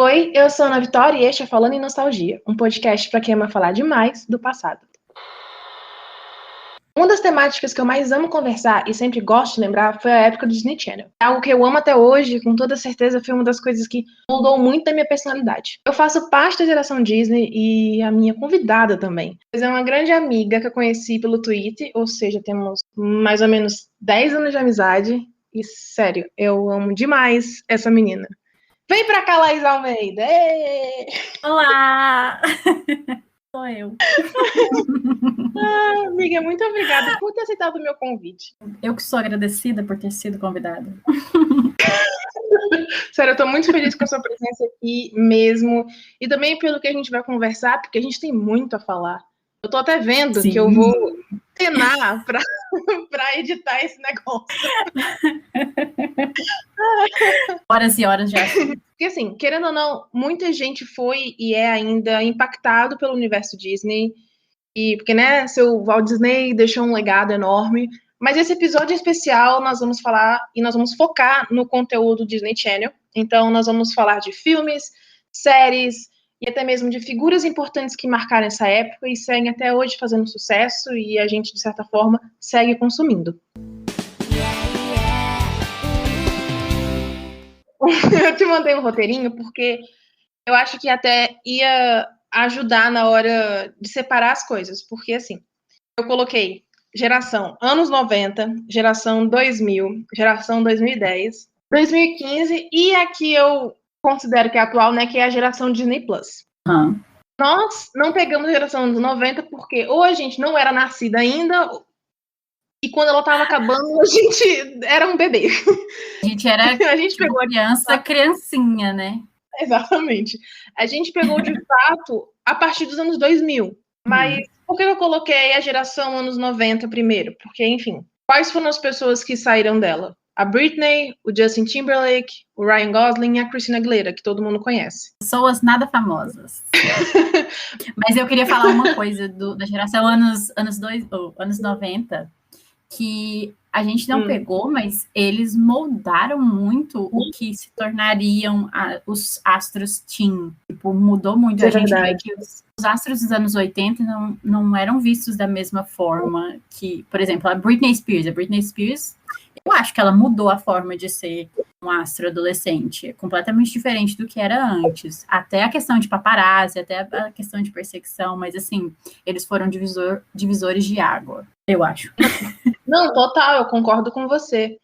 Oi, eu sou a Ana Vitória e este é Falando em Nostalgia, um podcast para quem ama falar demais do passado. Uma das temáticas que eu mais amo conversar e sempre gosto de lembrar foi a época do Disney Channel. É algo que eu amo até hoje, com toda certeza foi uma das coisas que moldou muito da minha personalidade. Eu faço parte da geração Disney e a minha convidada também. Pois é uma grande amiga que eu conheci pelo Twitter, ou seja, temos mais ou menos 10 anos de amizade. E sério, eu amo demais essa menina. Vem pra cá, Laís Almeida! Êêê! Olá! Sou eu. Amiga, muito obrigada por ter aceitado o meu convite. Eu que sou agradecida por ter sido convidada. Sério, eu tô muito feliz com a sua presença aqui mesmo. E também pelo que a gente vai conversar, porque a gente tem muito a falar. Eu tô até vendo que eu vou treinar pra editar esse negócio. Horas e horas já. Porque assim, querendo ou não, muita gente foi e é ainda impactado pelo universo Disney. E porque, né, seu Walt Disney deixou um legado enorme. Mas esse episódio especial nós vamos falar e nós vamos focar no conteúdo Disney Channel. Então nós vamos falar de filmes, séries e até mesmo de figuras importantes que marcaram essa época e seguem até hoje fazendo sucesso e a gente, de certa forma, segue consumindo. Eu te mandei um roteirinho porque eu acho que até ia ajudar na hora de separar as coisas. Porque, assim, eu coloquei geração anos 90, geração 2000, geração 2010, 2015 e aqui eu considero que é atual, né, que é a geração Disney Plus. Uhum. Nós não pegamos a geração anos 90 porque ou a gente não era nascida ainda e quando ela estava acabando a gente era um bebê. A gente era a gente pegou criancinha, né? Exatamente. A gente pegou de fato a partir dos anos 2000. Mas por que eu coloquei a geração anos 90 primeiro? Porque, enfim, quais foram as pessoas que saíram dela? A Britney, o Justin Timberlake, o Ryan Gosling e a Christina Aguilera, que todo mundo conhece. Pessoas nada famosas. Mas eu queria falar uma coisa da geração anos 90, que a gente não pegou, mas eles moldaram muito o que se tornariam os astros teen. Tipo, mudou muito. A gente vê que os astros dos anos 80 não eram vistos da mesma forma que, por exemplo, a Britney Spears. A Britney Spears, eu acho que ela mudou a forma de ser um astro adolescente. É completamente diferente do que era antes. Até a questão de paparazzi, até a questão de perseguição, mas assim, eles foram divisores de água, eu acho. Não, total, eu concordo com você.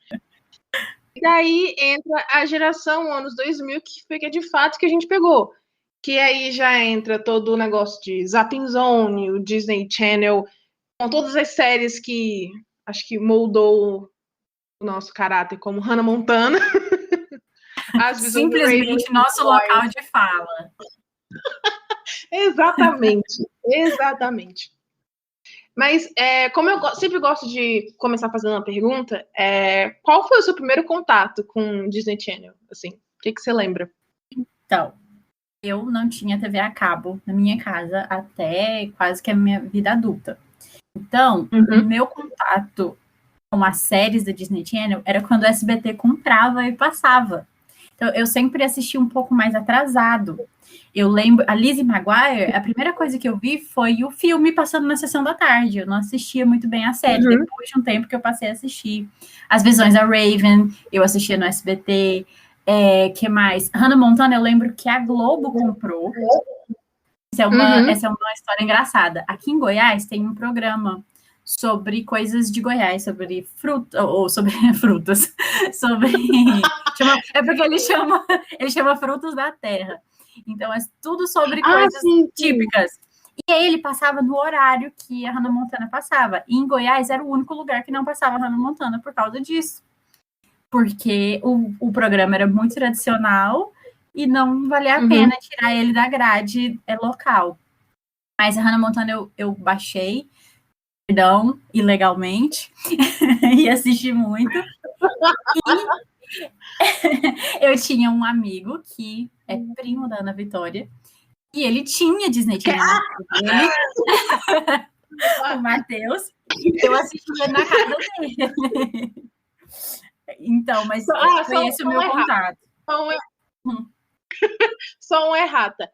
E daí entra a geração anos 2000, que foi de fato que a gente pegou. Que aí já entra todo o negócio de Zapping Zone, o Disney Channel, com todas as séries que acho que moldou o nosso caráter, como Hannah Montana. Simplesmente nosso local de fala. Exatamente, exatamente. Mas, como eu sempre gosto de começar fazendo uma pergunta, qual foi o seu primeiro contato com Disney Channel? Assim, o que você lembra? Então, eu não tinha TV a cabo na minha casa até quase que a minha vida adulta. Então, o meu contato com as séries da Disney Channel era quando o SBT comprava e passava. Então, eu sempre assisti um pouco mais atrasado. Eu lembro, a Lizzie McGuire, a primeira coisa que eu vi foi o filme passando na sessão da tarde. Eu não assistia muito bem a série. Depois de um tempo que eu passei a assistir. As Visões da Raven, eu assistia no SBT. Que mais? Hannah Montana, eu lembro que a Globo comprou. Essa é uma história engraçada. Aqui em Goiás tem um programa sobre coisas de Goiás, sobre fruta, ou sobre frutas, é porque ele chama frutos da terra. Então, é tudo sobre coisas típicas. E aí ele passava no horário que a Hannah Montana passava. E em Goiás era o único lugar que não passava a Hannah Montana por causa disso. Porque o programa era muito tradicional e não valia a pena tirar ele da grade local. Mas a Hannah Montana eu baixei, ilegalmente, e assisti muito. E eu tinha um amigo que é primo da Ana Vitória, e ele tinha Disney Channel dele, o Matheus, eu assistia na casa dele. Então, mas foi esse o meu contato. Só um errata.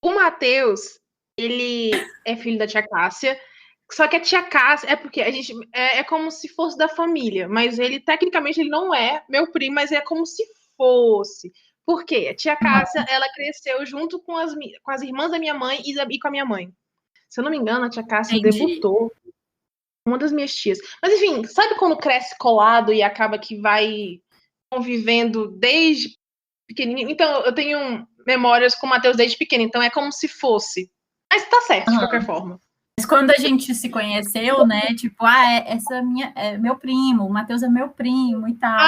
O Matheus, ele é filho da tia Cássia, só que a tia Cássia é porque a gente é como se fosse da família, mas ele tecnicamente ele não é meu primo, mas é como se fosse. Por quê? A tia Cássia, ela cresceu junto com as irmãs da minha mãe e com a minha mãe. Se eu não me engano, a tia Cássia debutou uma das minhas tias. Mas enfim, sabe quando cresce colado e acaba que vai convivendo desde pequenininho? Então, eu tenho memórias com o Matheus desde pequeno, então é como se fosse. Mas tá certo, de qualquer forma. Mas quando a gente se conheceu, né, tipo, essa é meu primo, o Matheus é meu primo e tal.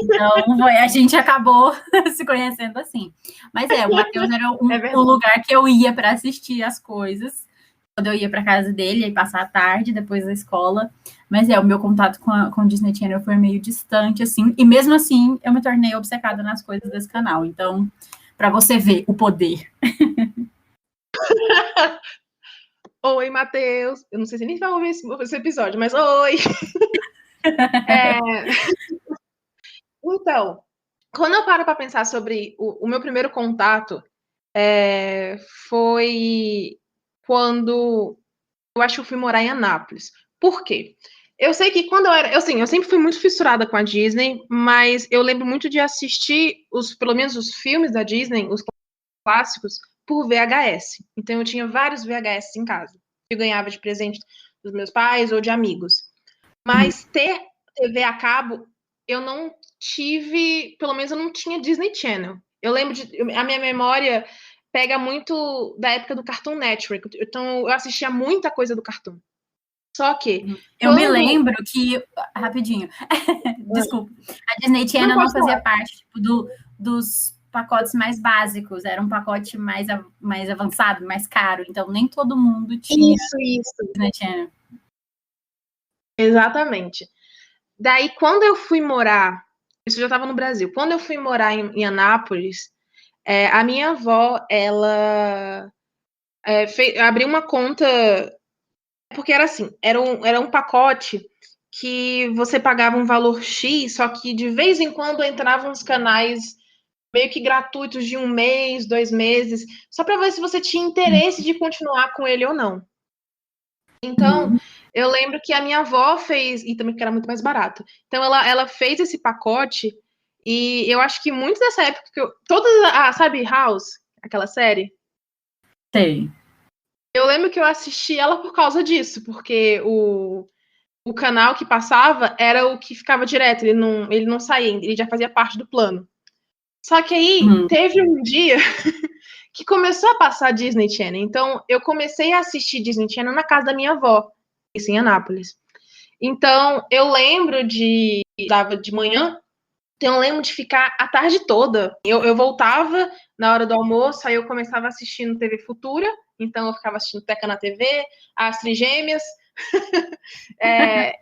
Então, a gente acabou se conhecendo assim. Mas o Matheus era o lugar que eu ia para assistir as coisas, quando eu ia para casa dele, aí passar a tarde, depois da escola. Mas o meu contato com o Disney Channel foi meio distante, assim, e mesmo assim, eu me tornei obcecada nas coisas desse canal. Então, para você ver o poder. Oi, Matheus. Eu não sei se nem vai ouvir esse episódio, mas oi! Então, quando eu paro para pensar sobre o meu primeiro contato, foi quando eu acho que eu fui morar em Anápolis. Por quê? Eu sei que quando eu era... eu sempre fui muito fissurada com a Disney, mas eu lembro muito de assistir, pelo menos os filmes da Disney, os clássicos, por VHS. Então eu tinha vários VHS em casa. Eu ganhava de presente dos meus pais ou de amigos. Mas ter TV a cabo, eu não tive... pelo menos eu não tinha Disney Channel. Eu lembro a minha memória pega muito da época do Cartoon Network. Então eu assistia muita coisa do Cartoon. Só que... eu me lembro que... rapidinho. Desculpa. A Disney Channel não fazia parte tipo, dos pacotes mais básicos. Era um pacote mais avançado, mais caro. Então, nem todo mundo tinha isso. Disney Channel. Exatamente. Daí, quando eu fui morar... isso já estava no Brasil. Quando eu fui morar em Anápolis, a minha avó, ela abriu uma conta... porque era assim, era um pacote que você pagava um valor X, só que de vez em quando entravam uns canais meio que gratuitos de 1 mês, 2 meses, só para ver se você tinha interesse de continuar com ele ou não. Então, eu lembro que a minha avó fez, e também que era muito mais barato. Então, ela fez esse pacote, e eu acho que muito dessa época, sabe House, aquela série? Sei. Eu lembro que eu assisti ela por causa disso, porque o canal que passava era o que ficava direto, ele não saía, ele já fazia parte do plano. Só que aí teve um dia que começou a passar Disney Channel. Então, eu comecei a assistir Disney Channel na casa da minha avó, isso em Anápolis. Então, eu lembro dava de manhã, então eu lembro de ficar a tarde toda. Eu voltava na hora do almoço, aí eu começava assistindo TV Futura, então eu ficava assistindo Teca na TV, As Trigêmeas,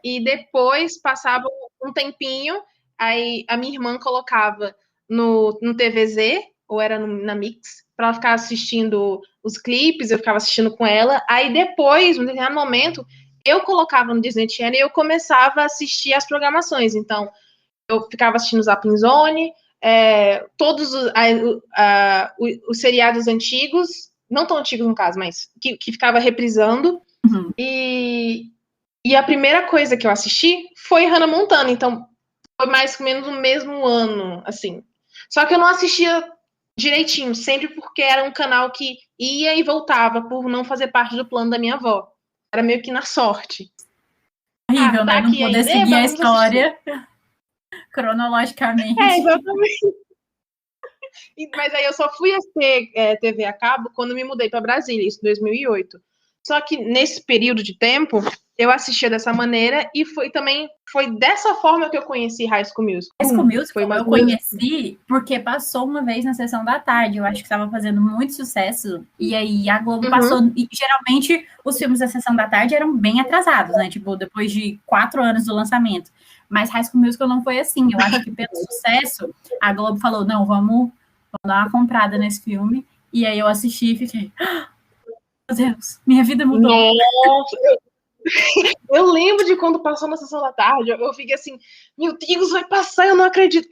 e depois passava um tempinho, aí a minha irmã colocava no TVZ, ou era na Mix, para ela ficar assistindo os clipes, eu ficava assistindo com ela. Aí depois, num determinado momento, eu colocava no Disney Channel e eu começava a assistir as programações. Então, eu ficava assistindo Zapping Zone, todos os seriados antigos, não tão antigos no caso, mas que ficava reprisando. E a primeira coisa que eu assisti foi Hannah Montana, então foi mais ou menos no mesmo ano, assim. Só que eu não assistia direitinho, sempre porque era um canal que ia e voltava por não fazer parte do plano da minha avó. Era meio que na sorte. Horrível, né? Não poder seguir a história cronologicamente. Exatamente. Mas aí eu só fui a ter TV a cabo quando me mudei para Brasília, isso em 2008. Só que nesse período de tempo, eu assistia dessa maneira e foi dessa forma que eu conheci High School Musical. High School Musical eu conheci porque passou uma vez na sessão da tarde. Eu acho que estava fazendo muito sucesso. E aí a Globo passou. E geralmente os filmes da sessão da tarde eram bem atrasados, né? Tipo, depois de 4 anos do lançamento. Mas High School Musical não foi assim. Eu acho que pelo sucesso, a Globo falou, não, vamos dar uma comprada nesse filme. E aí eu assisti e fiquei... Meu Deus, minha vida mudou. Nossa, eu lembro de quando passou na sessão da tarde, eu fiquei assim, meu Deus, vai passar, eu não acredito.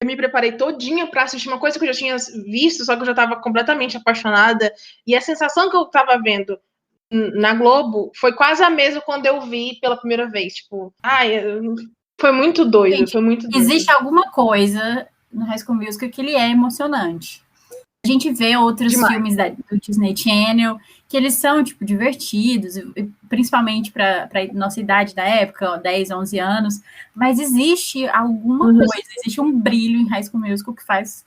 Eu me preparei todinha pra assistir uma coisa que eu já tinha visto, só que eu já tava completamente apaixonada. E a sensação que eu tava vendo na Globo foi quase a mesma quando eu vi pela primeira vez. Tipo, foi muito doido, Gente, foi muito doido. existe alguma coisa no High School Musical que ele é emocionante. A gente vê outros filmes do Disney Channel que eles são, tipo, divertidos, principalmente para nossa idade da época, 10, 11 anos, mas existe alguma coisa, existe um brilho em High School Musical que faz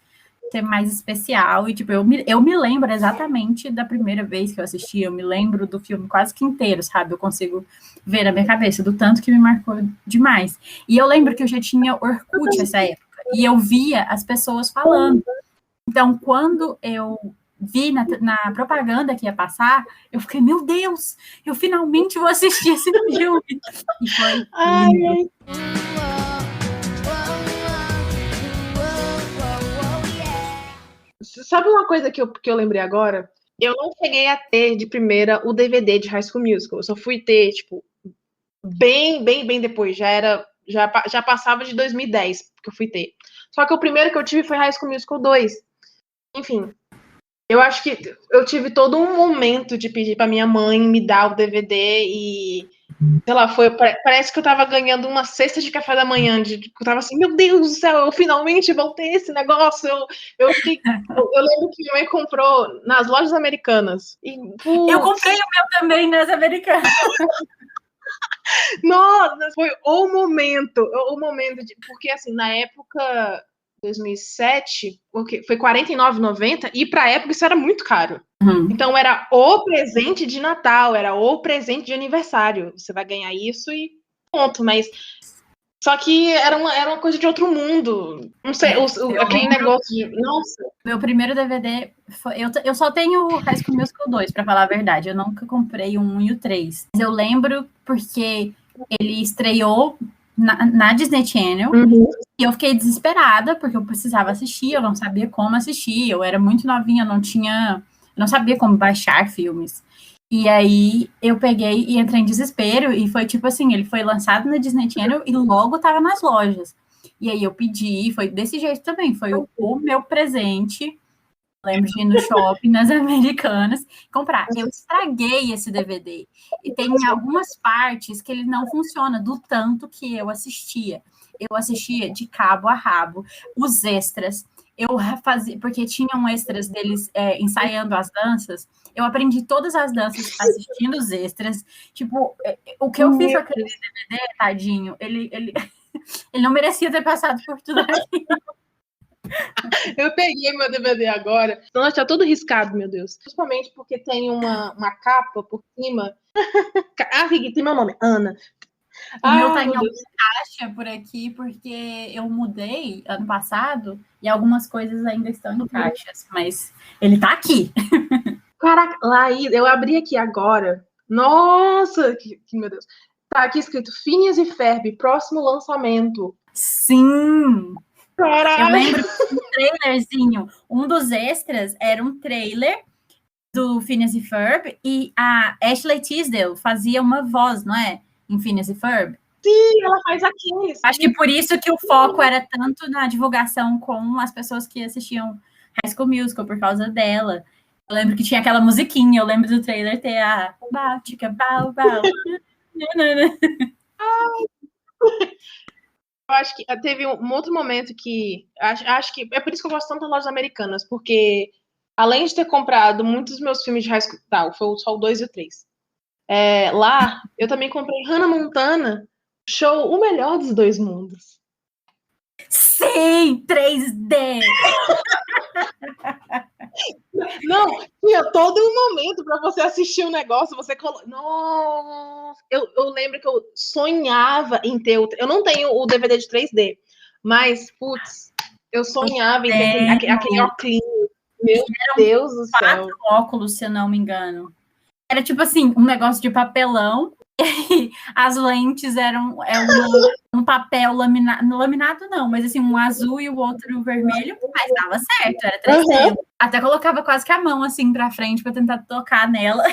ser mais especial, e, tipo, eu me lembro exatamente da primeira vez que eu assisti, eu me lembro do filme quase que inteiro, sabe? Eu consigo ver na minha cabeça, do tanto que me marcou demais. E eu lembro que eu já tinha Orkut nessa época, e eu via as pessoas falando. Então, quando eu vi na propaganda que ia passar, eu fiquei, meu Deus, eu finalmente vou assistir esse filme. E foi lindo. Sabe uma coisa que eu lembrei agora? Eu não cheguei a ter de primeira o DVD de High School Musical. Eu só fui ter, tipo, bem depois. Já passava de 2010 que eu fui ter. Só que o primeiro que eu tive foi High School Musical 2. Enfim, eu acho que eu tive todo um momento de pedir pra minha mãe me dar o DVD e, sei lá, parece que eu tava ganhando uma cesta de café da manhã, eu tava assim, meu Deus do céu, eu finalmente vou ter esse negócio. Eu lembro que minha mãe comprou nas lojas americanas. E, eu comprei o meu também nas americanas. Nossa, foi o momento, porque assim, na época 2007, foi R$49,90 e pra época isso era muito caro. Então era o presente de Natal, era o presente de aniversário. Você vai ganhar isso e ponto, mas só que era uma coisa de outro mundo. Não sei, aquele negócio de... Nossa. Meu primeiro DVD foi... Eu só tenho o High School Musical 2, pra falar a verdade. Eu nunca comprei o 1 e o 3. Mas eu lembro porque ele estreou na Disney Channel, e eu fiquei desesperada, porque eu precisava assistir, eu não sabia como assistir, eu era muito novinha, eu não sabia como baixar filmes. E aí eu peguei e entrei em desespero, e foi tipo assim, ele foi lançado na Disney Channel e logo tava nas lojas. E aí eu pedi, foi desse jeito também, foi o meu presente. Lembro de ir no shopping, nas Americanas, comprar. Eu estraguei esse DVD. E tem algumas partes que ele não funciona, do tanto que eu assistia. Eu assistia de cabo a rabo. Os extras, eu fazia, porque tinham extras deles ensaiando as danças. Eu aprendi todas as danças assistindo os extras. Tipo, o que eu fiz com aquele DVD, tadinho, ele não merecia ter passado por tudo aquilo. Eu peguei meu DVD agora. Nossa, tá todo riscado, meu Deus. Principalmente porque tem uma capa por cima. Aqui tem meu nome, Ana. O meu tá em alguma caixa por aqui, porque eu mudei ano passado e algumas coisas ainda estão em caixas, mas ele tá aqui. Caraca, eu abri aqui agora. Nossa, que meu Deus. Tá aqui escrito Phineas e Ferb, próximo lançamento. Sim! Caraca. Eu lembro que um trailerzinho, um dos extras era um trailer do Phineas e Ferb, e a Ashley Tisdale fazia uma voz, não é? Em Phineas e Ferb. Sim, ela faz aqui. Acho que por isso que o foco era tanto na divulgação com as pessoas que assistiam High School Musical, por causa dela. Eu lembro que tinha aquela musiquinha, eu lembro do trailer ter a Báltica, Bau, Bau. Eu acho que teve um outro momento que... Acho que é por isso que eu gosto tanto das lojas americanas, porque além de ter comprado muitos dos meus filmes de High School... Tá, foi só o 2 e o 3. Lá, eu também comprei Hannah Montana, show O Melhor dos Dois Mundos. Sim, 3D! Não, tinha todo um momento para você assistir um negócio, você Nossa, eu lembro que eu sonhava em ter eu não tenho o DVD de 3D, mas, putz, eu sonhava em ter aquele óculos. Meu Deus do céu. 4 óculos, se eu não me engano. Era tipo assim, um negócio de papelão, e as lentes eram um papel laminado não, mas assim, um azul e o outro vermelho, mas dava certo, era 3D. Até colocava quase que a mão assim pra frente pra tentar tocar nela.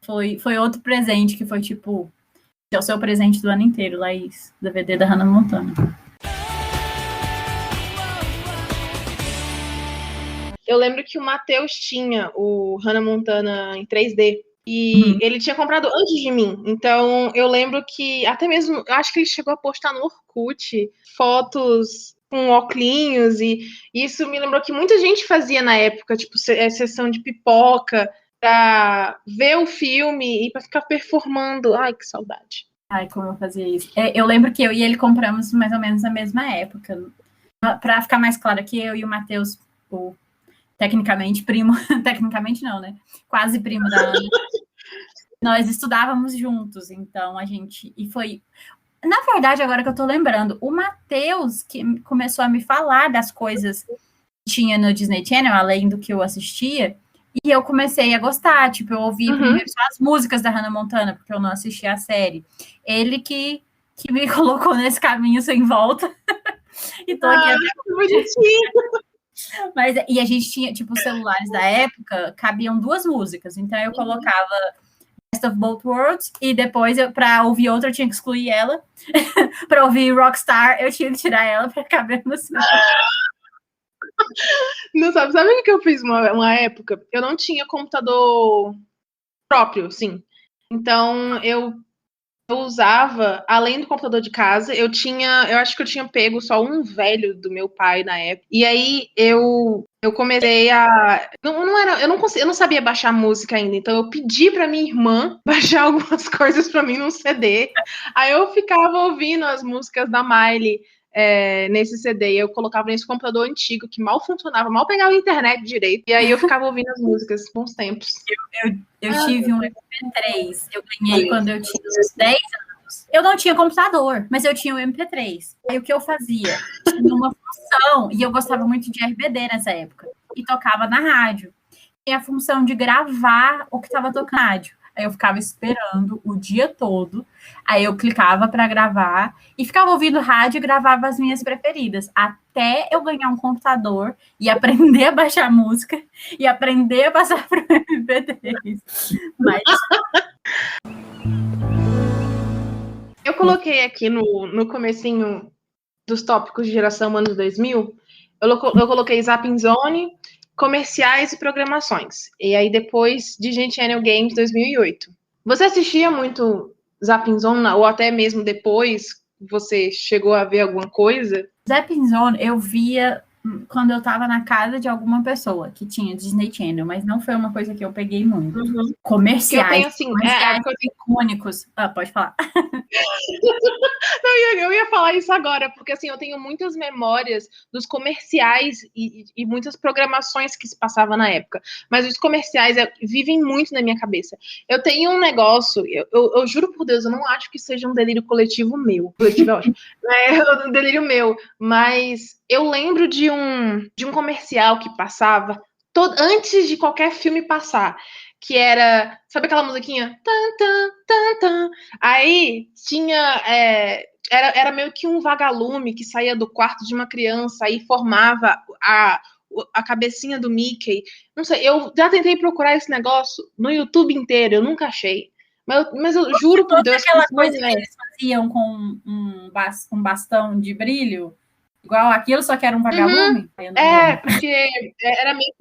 Foi outro presente que foi tipo, é o seu presente do ano inteiro, Laís, DVD da Hannah Montana. eu lembro que o Matheus tinha o Hannah Montana em 3D. E ele tinha comprado antes de mim. Então, eu lembro que até mesmo, eu acho que ele chegou a postar no Orkut fotos com óculos, e isso me lembrou que muita gente fazia na época, tipo, sessão de pipoca, pra ver o filme e pra ficar performando. Ai, que saudade. Ai, como eu fazia isso. Eu lembro que eu e ele compramos mais ou menos na mesma época. Pra ficar mais claro aqui, eu e o Matheus, o tecnicamente primo, tecnicamente não, né? Quase primo da Ana. Nós estudávamos juntos, então a gente... E foi... Na verdade, agora que eu tô lembrando, o Matheus que começou a me falar das coisas que tinha no Disney Channel, além do que eu assistia, e eu comecei a gostar. Tipo, eu ouvi primeiro só as músicas da Hannah Montana, porque eu não assistia a série. Ele que me colocou nesse caminho sem volta. E tô aqui até... Mas, e a gente tinha, tipo, os celulares da época, cabiam 2 músicas. Então eu colocava Best of Both Worlds, e depois, para ouvir outra, eu tinha que excluir ela. Para ouvir Rockstar, eu tinha que tirar ela para caber no celular. Não sabe o que eu fiz uma época? Eu não tinha computador próprio, sim. Então, eu usava, além do computador de casa, eu acho que eu tinha pego só um velho do meu pai na época. E aí eu comecei a... eu não sabia baixar música ainda, então eu pedi pra minha irmã baixar algumas coisas pra mim num CD. Aí eu ficava ouvindo as músicas da Miley nesse CD, eu colocava nesse computador antigo que mal funcionava, mal pegava a internet direito, e aí eu ficava ouvindo as músicas bons tempos. Eu tive um MP3, eu ganhei quando eu tinha uns 10 anos. Eu não tinha computador, mas eu tinha um MP3. Aí o que eu fazia? Tinha uma função, e eu gostava muito de RBD nessa época, e tocava na rádio. Tinha a função de gravar o que estava tocando na rádio. Aí eu ficava esperando o dia todo, aí eu clicava para gravar e ficava ouvindo rádio e gravava as minhas preferidas, até eu ganhar um computador e aprender a baixar música e aprender a passar para o MP3. Mas... Eu coloquei aqui no comecinho dos tópicos de geração anos 2000, eu coloquei Zapping Zone, comerciais e programações. E aí depois Disney Channel Games 2008. Você assistia muito Zapping Zone, ou até mesmo depois você chegou a ver alguma coisa? Zapping Zone eu via quando eu estava na casa de alguma pessoa que tinha Disney Channel, mas não foi uma coisa que eu peguei muito. Comerciais, comerciais icônicos. Pode falar. Não, eu ia falar isso agora, porque assim, eu tenho muitas memórias dos comerciais e muitas programações que se passavam na época, mas os comerciais vivem muito na minha cabeça. Eu tenho um negócio, eu juro por Deus, eu não acho que seja um delírio coletivo meu. Coletivo é ótimo. É um delírio meu, mas eu lembro de um comercial que passava antes de qualquer filme passar, que era, sabe aquela musiquinha? Tan, tan, tan, tan. Aí tinha, era meio que um vagalume que saía do quarto de uma criança e formava a cabecinha do Mickey. Não sei, eu já tentei procurar esse negócio no YouTube inteiro, eu nunca achei. Mas eu juro por Deus que aquela coisa que eles faziam com um bastão de brilho, igual aquilo, só que era um vagalume? Porque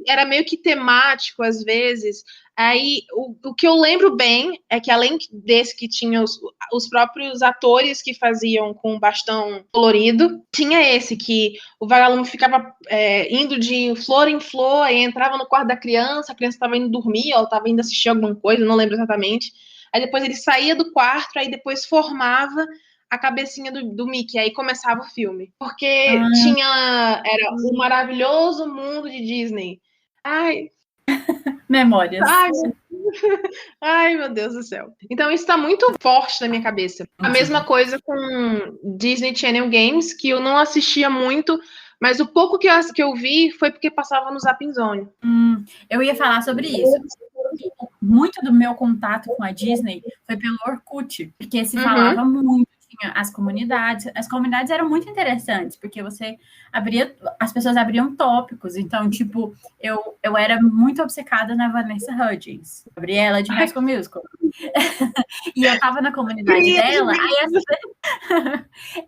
era meio que temático, às vezes. Aí, o que eu lembro bem é que, além desse que tinha os próprios atores que faziam com bastão colorido, tinha esse que o vagalume ficava indo de flor em flor, aí entrava no quarto da criança, a criança estava indo dormir, ou estava indo assistir alguma coisa, não lembro exatamente. Aí depois ele saía do quarto, aí depois formava a cabecinha do Mickey, aí começava o filme. Porque era o maravilhoso mundo de Disney. Ai. Memórias. Ai, meu Deus do céu. Então isso tá muito forte na minha cabeça. A mesma coisa com Disney Channel Games, que eu não assistia muito, mas o pouco que eu vi foi porque passava no Zapping Zone. Eu ia falar sobre isso. Muito do meu contato com a Disney foi pelo Orkut, porque se falava muito, as comunidades. As comunidades eram muito interessantes, porque as pessoas abriam tópicos. Então, tipo, eu era muito obcecada na Vanessa Hudgens, Gabriela de High School Musical. E eu tava na comunidade dela,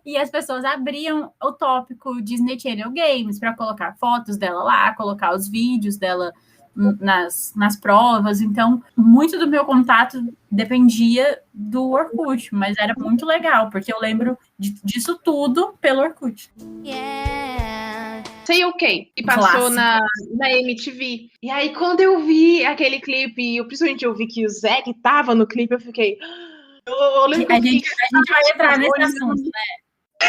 e as pessoas abriam o tópico Disney Channel Games para colocar fotos dela lá, colocar os vídeos dela nas provas. Então, muito do meu contato dependia do Orkut, mas era muito legal, porque eu lembro disso tudo pelo Orkut. Say OK, e passou na MTV. E aí, quando eu vi aquele clipe, principalmente eu vi que o Zac tava no clipe, eu fiquei... Eu lembro que a gente vai entrar nesse assunto, né?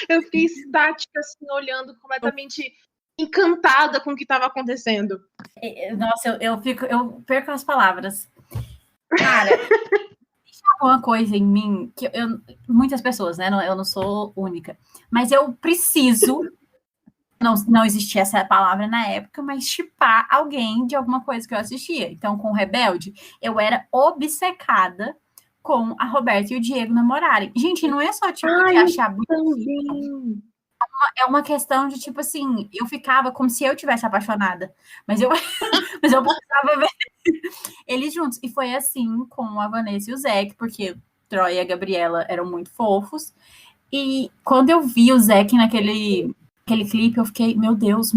Eu fiquei estática, assim, olhando completamente encantada com o que estava acontecendo. Nossa, eu perco as palavras. Cara, uma coisa em mim que muitas pessoas, né? Eu não sou única, mas eu preciso. Não existia essa palavra na época, mas shippar alguém de alguma coisa que eu assistia. Então, com Rebelde, eu era obcecada com a Roberta e o Diego namorarem. Gente, não é só tipo de achar bonito. É uma questão de, tipo assim, eu ficava como se eu tivesse apaixonada, mas eu precisava ver eles juntos. E foi assim com a Vanessa e o Zac, porque o Troy e a Gabriela eram muito fofos. E quando eu vi o Zac naquele clipe, eu fiquei, meu Deus.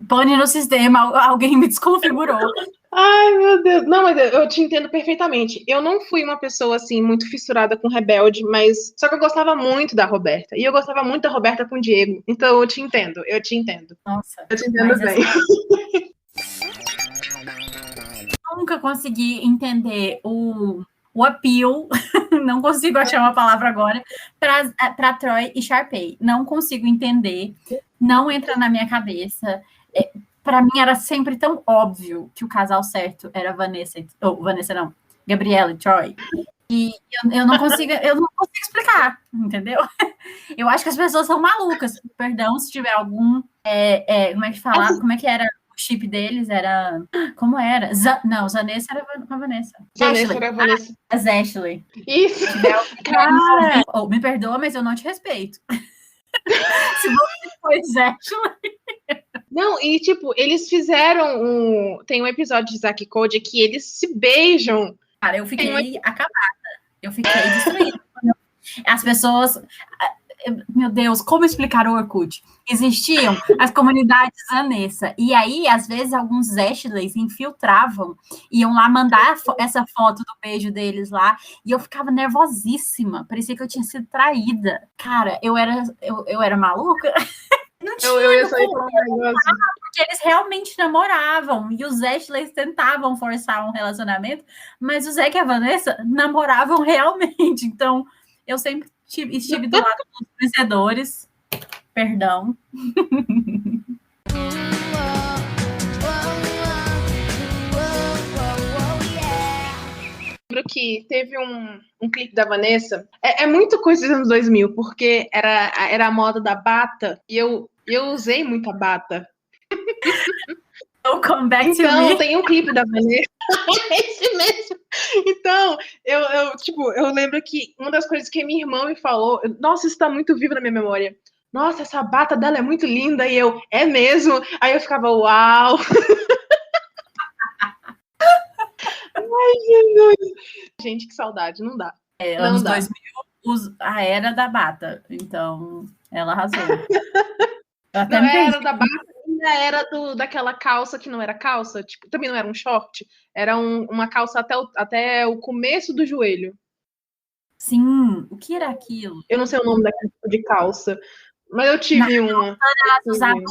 Pane no sistema, alguém me desconfigurou. Ai, meu Deus. Não, mas eu te entendo perfeitamente. Eu não fui uma pessoa, assim, muito fissurada com Rebelde, mas... Só que eu gostava muito da Roberta. E eu gostava muito da Roberta com o Diego. Então, eu te entendo. Nossa. Eu te entendo bem. Assim, nunca consegui entender o appeal, não consigo achar uma palavra agora, para Troy e Sharpay. Não consigo entender, não entra na minha cabeça. Para mim era sempre tão óbvio que o casal certo era Gabriela e Troy. E eu não consigo explicar, entendeu? Eu acho que as pessoas são malucas. Perdão se tiver algum. Como é que fala? Como é que era o chip deles? Era. Como era? Não, Zanessa era com a Vanessa. Vanessa era a Vanessa. As Ashley. Isso! Cara! Me perdoa, mas eu não te respeito. Se você foi Ashley. Não, e tipo, eles fizeram tem um episódio de Zack e Cody que eles se beijam. Cara, eu fiquei acabada. Eu fiquei destruída. As pessoas... Meu Deus, como explicar o Orkut? Existiam as comunidades Vanessa. E aí, às vezes, alguns Ashleys infiltravam, iam lá mandar essa foto do beijo deles lá, e eu ficava nervosíssima. Parecia que eu tinha sido traída. Cara, eu era maluca. Não tinha eu ia sair com um negócio. Porque eles realmente namoravam. E os Ashleys tentavam forçar um relacionamento, mas o Zac e a Vanessa namoravam realmente. Então, eu sempre estive do lado dos vencedores. Perdão. Lembro que teve um clipe da Vanessa. É muito coisa dos anos 2000, porque era a moda da bata, e eu usei muita bata. Come back então, to me. Tem um clipe da Vanessa. Esse mesmo. Então, eu lembro que uma das coisas que minha irmã me falou, nossa, isso tá muito vivo na minha memória. Nossa, essa bata dela é muito linda. E eu, é mesmo? Aí eu ficava, uau. Ai, Jesus. Gente, que saudade, não dá. Anos 2000, a era da bata. Então, ela arrasou. Não, era da bata, ainda era daquela calça que não era calça, tipo, também não era um short, era uma calça até o começo do joelho. Sim, o que era aquilo? Eu não sei o nome daquele tipo de calça, mas eu tive uma. Elas usavam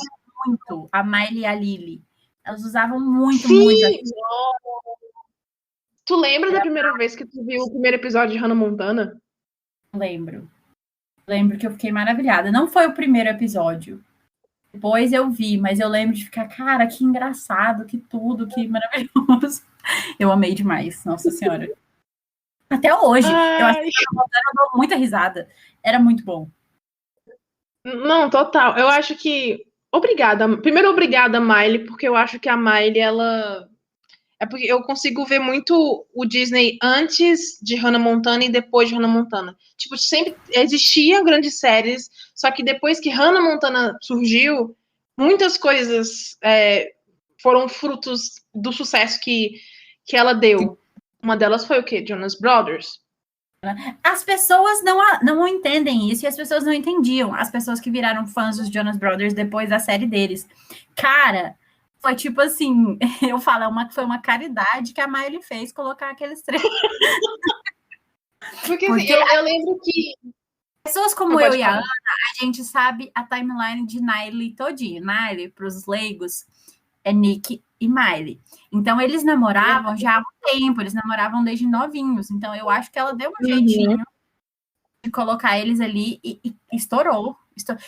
muito, a Miley e a Lily. Elas usavam muito, Sim! muito. Tu lembra da primeira vez que tu viu o primeiro episódio de Hannah Montana? Lembro que eu fiquei maravilhada. Não foi o primeiro episódio. Depois eu vi, mas eu lembro de ficar, cara, que engraçado, que tudo, que maravilhoso. Eu amei demais, nossa senhora. Até hoje, eu acho que eu dou muita risada. Era muito bom. Não, total. Eu acho que... Obrigada. Primeiro, obrigada, Miley, porque eu acho que a Miley, ela É porque eu consigo ver muito o Disney antes de Hannah Montana e depois de Hannah Montana. Tipo, sempre existiam grandes séries, só que depois que Hannah Montana surgiu, muitas coisas foram frutos do sucesso que ela deu. Uma delas foi o quê? Jonas Brothers. As pessoas não entendem isso e as pessoas não entendiam. As pessoas que viraram fãs dos Jonas Brothers depois da série deles. Cara, foi tipo assim, eu falo, foi uma caridade que a Miley fez colocar aqueles três. Porque assim, eu lembro que pessoas como eu e a Ana, a gente sabe a timeline de Niley todinha. Niley, para os leigos, é Nick e Miley. Então, eles namoravam já há um tempo, eles namoravam desde novinhos. Então, eu acho que ela deu um jeitinho de colocar eles ali e estourou.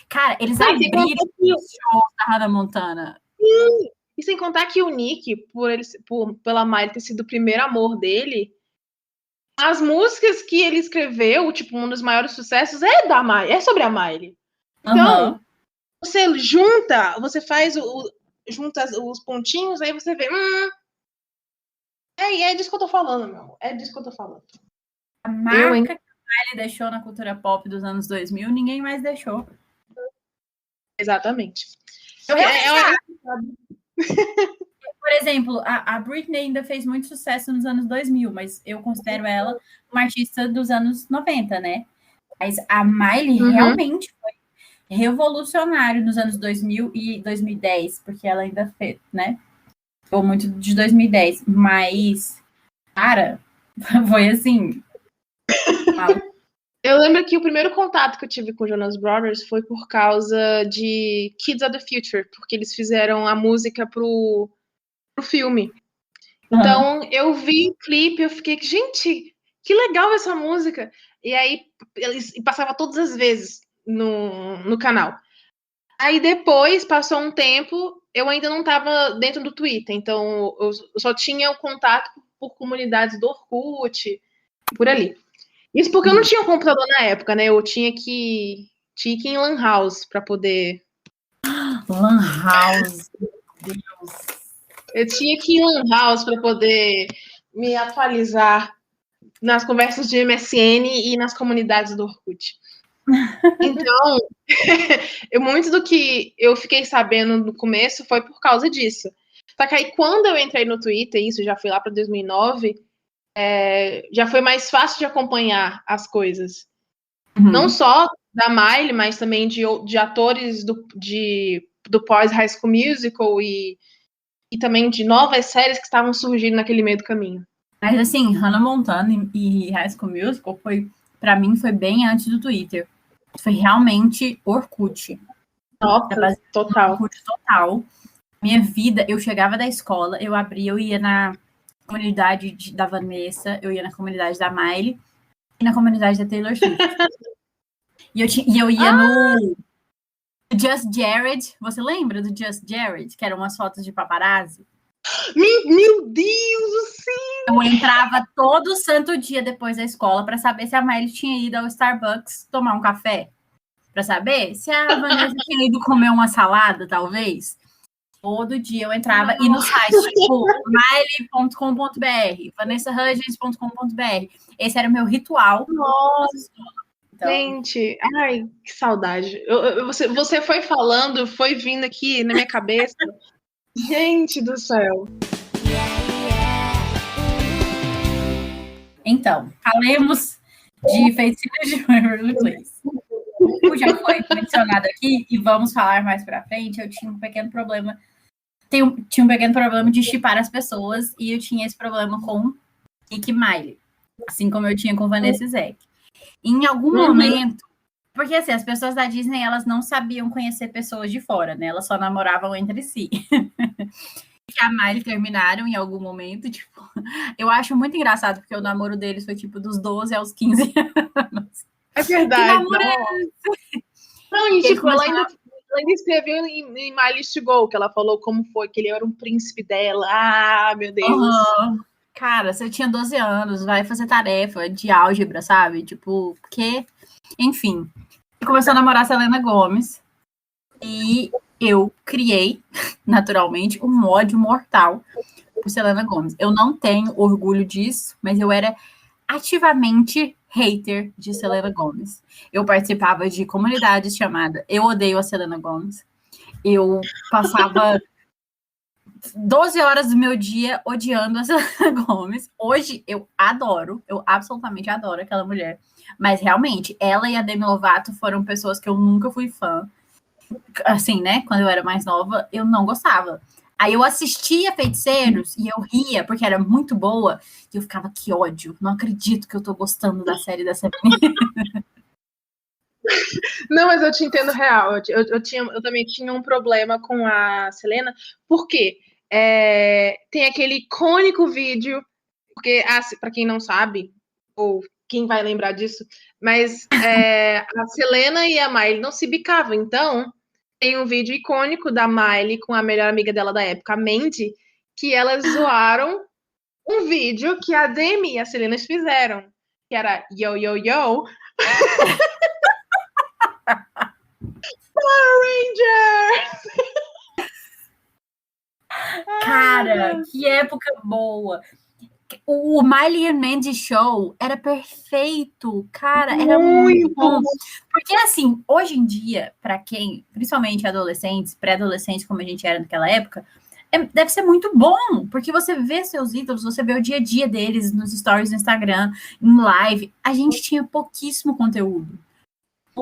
Cara, eles abriram os shows da Hannah Montana. Sim. E sem contar que o Nick, pela Miley ter sido o primeiro amor dele, as músicas que ele escreveu, tipo, um dos maiores sucessos é sobre a Miley. Então, você junta os pontinhos, aí você vê. É disso que eu tô falando, meu amor. É disso que eu tô falando. A marca que a Miley deixou na cultura pop dos anos 2000, ninguém mais deixou. Exatamente. Por exemplo, a Britney ainda fez muito sucesso nos anos 2000, mas eu considero ela uma artista dos anos 90, né? Mas a Miley realmente foi revolucionário nos anos 2000 e 2010, porque ela ainda fez, né? Ou muito de 2010, mas, cara, foi assim. Eu lembro que o primeiro contato que eu tive com Jonas Brothers foi por causa de Kids of the Future, porque eles fizeram a música pro filme. Então, eu vi o clipe, eu fiquei, gente, que legal essa música. E aí, eles passava todas as vezes no canal. Aí depois, passou um tempo, eu ainda não estava dentro do Twitter, então eu só tinha o contato por comunidades do Orkut, por ali. Isso porque eu não tinha um computador na época, né? Eu tinha que ir em Lan House para poder... Lan House, Deus. Eu tinha que ir em Lan House para poder me atualizar nas conversas de MSN e nas comunidades do Orkut. Então, muito do que eu fiquei sabendo no começo foi por causa disso. Só que aí, quando eu entrei no Twitter, isso já foi lá para 2009, já foi mais fácil de acompanhar as coisas. Não só da Miley, mas também de atores do pós-High School Musical e também de novas séries que estavam surgindo naquele meio do caminho. Mas assim, Hannah Montana e High School Musical para mim foi bem antes do Twitter. Foi realmente Orkut. Nossa, total. Orkut total. Minha vida, eu chegava da escola, eu ia na comunidade da Vanessa, eu ia na comunidade da Miley e na comunidade da Taylor Swift. e eu ia no Just Jared. Você lembra do Just Jared? Que eram umas fotos de paparazzi? Meu Deus, sim! Eu entrava todo santo dia depois da escola para saber se a Miley tinha ido ao Starbucks tomar um café. Para saber se a Vanessa tinha ido comer uma salada, talvez. Todo dia eu entrava e no site, tipo, miley.com.br, vanessahudgens.com.br. Esse era o meu ritual. Nossa! Então... Gente, ai, que saudade. Você foi falando, foi vindo aqui na minha cabeça. Gente do céu. Então, falemos de Feiticeiros de Waverly Place. Como já foi mencionado aqui, e vamos falar mais pra frente, eu tinha um pequeno problema. Tinha um pequeno problema de shippar as pessoas, e eu tinha esse problema com Nick e Miley. Assim como eu tinha com Vanessa e Zack. Em algum momento, porque assim, as pessoas da Disney, elas não sabiam conhecer pessoas de fora, né? Elas só namoravam entre si. Que a Miley terminaram em algum momento, tipo, eu acho muito engraçado, porque o namoro deles foi tipo dos 12 aos 15 anos. É verdade. Não, e tipo, ela ainda escreveu em My List to Go, que ela falou como foi, que ele era um príncipe dela. Ah, meu Deus. Cara, você tinha 12 anos, vai fazer tarefa de álgebra, sabe? Tipo, que... Enfim. Começou a namorar a Selena Gomez. E eu criei, naturalmente, um ódio mortal por Selena Gomez. Eu não tenho orgulho disso, mas eu era ativamente hater de Selena Gomez. Eu participava de comunidades chamadas Eu Odeio a Selena Gomez. Eu passava 12 horas do meu dia odiando a Selena Gomez. Hoje eu absolutamente adoro aquela mulher. Mas realmente, ela e a Demi Lovato foram pessoas que eu nunca fui fã. Assim, né? Quando eu era mais nova, eu não gostava. Aí eu assistia Feiticeiros e eu ria, porque era muito boa. E eu ficava, que ódio. Não acredito que eu tô gostando da série dessa menina. Não, mas eu te entendo real. Eu também tinha um problema com a Selena, porque tem aquele icônico vídeo, porque, para quem não sabe, ou quem vai lembrar disso, mas a Selena e a Miley não se bicavam. Então, tem um vídeo icônico da Miley com a melhor amiga dela da época, a Mandy, que elas zoaram um vídeo que a Demi e a Selena fizeram, que era Yo, Yo, Yo. Power Rangers! Cara, que época boa! O Miley and Mandy Show era perfeito, cara, era muito bom. Porque, assim, hoje em dia, para quem, principalmente adolescentes, pré-adolescentes, como a gente era naquela época, deve ser muito bom, porque você vê seus ídolos, você vê o dia a dia deles nos stories do Instagram, em live. A gente tinha pouquíssimo conteúdo.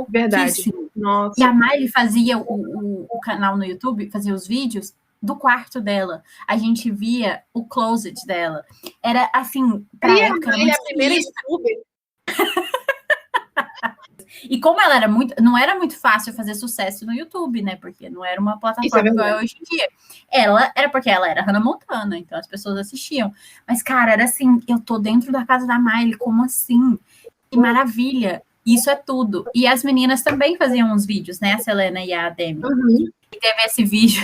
Verdade. Nossa. E a Miley fazia o canal no YouTube, fazia os vídeos do quarto dela. A gente via o closet dela. Era assim, pra época, era muito a primeira youtuber. E como ela era muito, não era muito fácil fazer sucesso no YouTube, né? Porque não era uma plataforma igual é hoje em dia. Ela era porque ela era Hannah Montana, então as pessoas assistiam. Mas, cara, era assim, eu tô dentro da casa da Miley, como assim? Que maravilha! Isso é tudo. E as meninas também faziam uns vídeos, né? A Selena e a Demi. Uhum. E teve esse vídeo,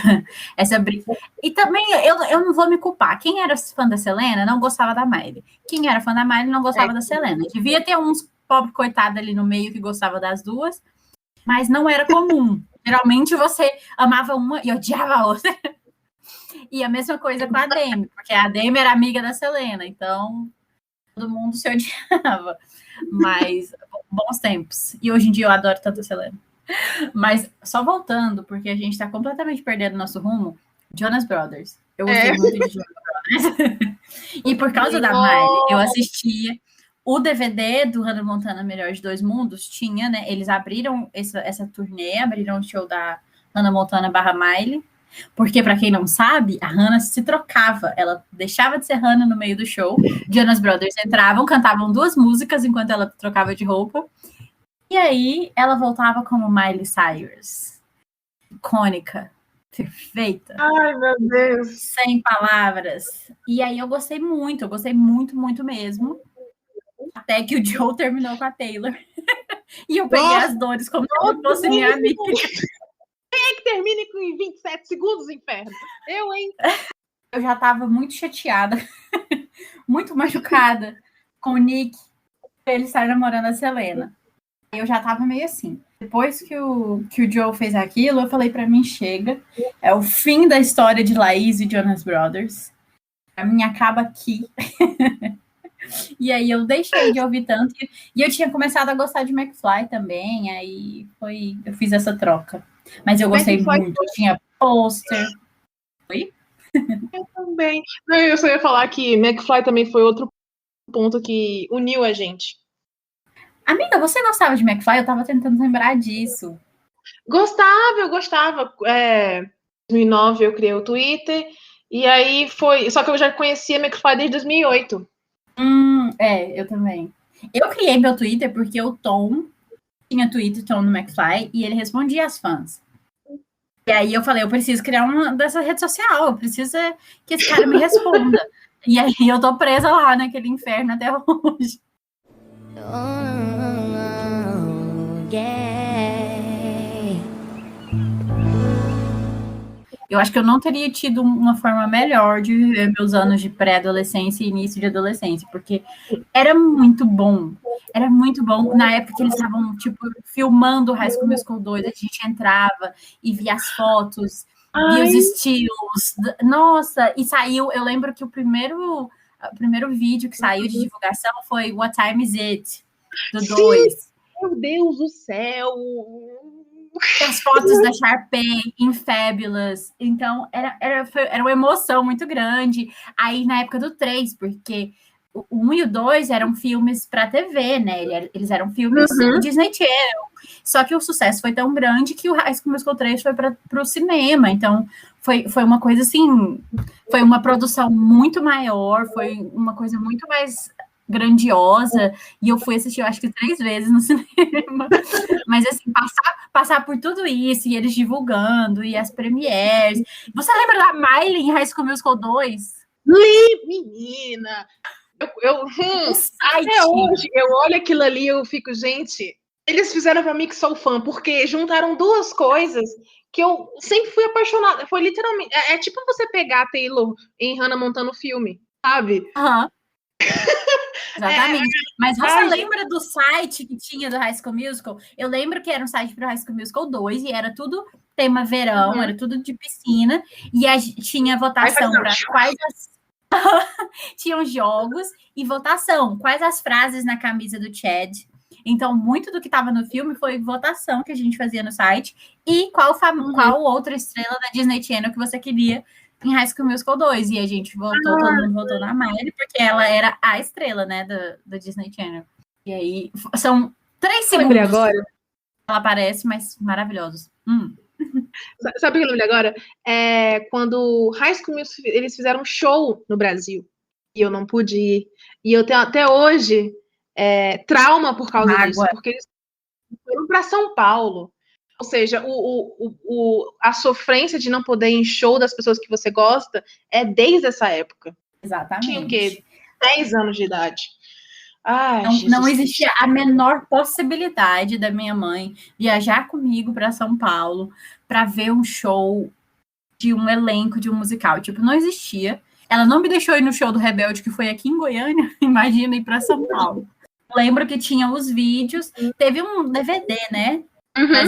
essa briga. E também, eu não vou me culpar. Quem era fã da Selena não gostava da Miley. Quem era fã da Miley não gostava da Selena. Devia ter uns pobre coitado ali no meio que gostava das duas, mas não era comum. Geralmente você amava uma e odiava a outra. E a mesma coisa com a Demi, porque a Demi era amiga da Selena, então todo mundo se odiava. Mas bons tempos. E hoje em dia eu adoro tanto a Selena. Mas só voltando, porque a gente tá completamente perdendo nosso rumo, Jonas Brothers. Eu gostei muito de Jonas Brothers. E por causa da Miley, eu assistia o DVD do Hannah Montana Melhor de Dois Mundos, tinha, né? Eles abriram essa turnê, abriram o show da Hannah Montana / Miley, porque, para quem não sabe, a Hannah se trocava. Ela deixava de ser Hannah no meio do show, Jonas Brothers entravam, cantavam 2 músicas enquanto ela trocava de roupa, e aí ela voltava como Miley Cyrus. Icônica, perfeita. Ai, meu Deus. Sem palavras. E aí eu gostei muito muito mesmo. Até que o Joe terminou com a Taylor. E eu peguei as dores como se ela fosse minha amiga. Quem é que termina em 27 segundos, inferno? Eu, hein? Eu já tava muito chateada, muito machucada com o Nick, pra ele estar namorando a Selena. Eu já tava meio assim. Depois que o Joe fez aquilo, eu falei pra mim, chega. É o fim da história de Laís e Jonas Brothers. Pra mim acaba aqui. E aí eu deixei de ouvir tanto. E eu tinha começado a gostar de McFly também. Aí eu fiz essa troca. Mas eu gostei muito. Eu tinha pôster. Oi? Eu também. Não, eu só ia falar que McFly também foi outro ponto que uniu a gente. Amiga, você gostava de McFly? Eu tava tentando lembrar disso. Eu gostava. Em 2009 eu criei o Twitter. E aí foi. Só que eu já conhecia McFly desde 2008. Eu também. Eu criei meu Twitter porque o Tom tinha Twitter, Tom no McFly, e ele respondia às fãs. E aí eu falei, eu preciso criar uma dessa rede social, eu preciso que esse cara me responda. E aí eu tô presa lá naquele inferno até hoje. Eu acho que eu não teria tido uma forma melhor de viver meus anos de pré-adolescência e início de adolescência, porque era muito bom. Era muito bom. Na época que eles estavam, tipo, filmando o High School Musical 2, a gente entrava e via as fotos vi os estilos. Nossa, e saiu, eu lembro que o primeiro vídeo que saiu de divulgação foi What Time Is It? Do 2. Meu Deus do céu! As fotos da Sharpay em Fabulous. Então, era uma emoção muito grande. Aí, na época do 3, porque o 1 e o 2 eram filmes para TV, né? Eles eram filmes Disney Channel. Só que o sucesso foi tão grande que o High School Musical 3 foi para o cinema. Então, foi uma coisa assim... Foi uma produção muito maior, foi uma coisa muito mais grandiosa, e eu fui assistir, eu acho que 3 vezes no cinema, mas assim, passar por tudo isso, e eles divulgando, e as premieres. Você lembra da Miley em High School Musical 2? Menina! Até hoje, eu olho aquilo ali e eu fico, gente, eles fizeram pra mim que sou fã, porque juntaram duas coisas que eu sempre fui apaixonada. Foi literalmente, é tipo você pegar a Taylor em Hannah Montana no filme, sabe? Aham. Exatamente. Mas você lembra do site que tinha do High School Musical? Eu lembro que era um site para o High School Musical 2 e era tudo tema verão, era tudo de piscina, e tinha votação para quais tinham jogos e votação, quais as frases na camisa do Chad. Então, muito do que estava no filme foi votação que a gente fazia no site e qual outra estrela da Disney Channel que você queria em High School Musical 2, e a gente votou, todo mundo votou na Miley, porque ela era a estrela, né, da Disney Channel. E aí, são 3 segundos agora. Ela aparece, mas maravilhosos. Sabe o que eu lembrei agora? Quando High School Musical, eles fizeram um show no Brasil, e eu não pude ir. E eu tenho até hoje trauma por causa disso, porque eles foram para São Paulo. Ou seja, a sofrência de não poder ir em show das pessoas que você gosta é desde essa época. Exatamente. Tinha o quê? 10 anos de idade. Ai, não existia a menor possibilidade da minha mãe viajar comigo para São Paulo para ver um show de um elenco de um musical. Tipo, não existia. Ela não me deixou ir no show do Rebelde, que foi aqui em Goiânia. Imagina ir para São Paulo. Lembro que tinha os vídeos. Teve um DVD, né? Mas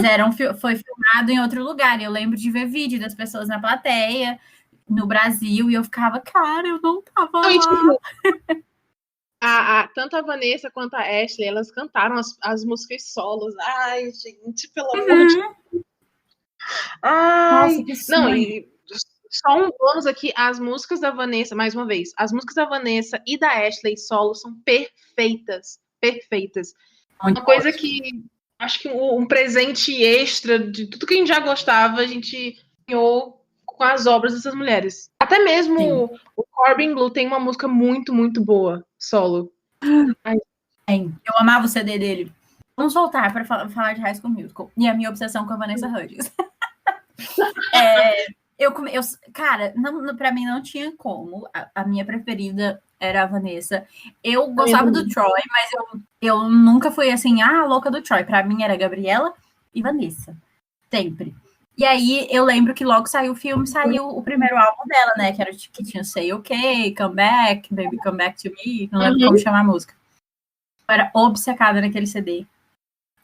foi filmado em outro lugar. E eu lembro de ver vídeo das pessoas na plateia, no Brasil, e eu ficava, cara, eu não tava lá. Tanto a Vanessa quanto a Ashley, elas cantaram as músicas solos. Ai, gente, pelo amor de Deus. Ai, nossa, não, e só um bônus aqui, as músicas da Vanessa, mais uma vez, as músicas da Vanessa e da Ashley solo são perfeitas. Perfeitas. Uma coisa que acho que um presente extra de tudo que a gente já gostava, a gente ganhou com as obras dessas mulheres. Até mesmo o Corbin Bleu tem uma música muito, muito boa, solo. Eu amava o CD dele. Vamos voltar para falar de High School Musical e a minha obsessão com a Vanessa Hudgens. Cara, para mim não tinha como. A minha preferida era a Vanessa. Eu gostava do Troy, mas eu nunca fui assim, louca do Troy. Para mim era Gabriela e Vanessa. Sempre. E aí eu lembro que logo saiu o filme, saiu o primeiro álbum dela, né? Que tinha Say OK, Come Back, Baby Come Back to Me. Não lembro como chamar a música. Eu era obcecada naquele CD.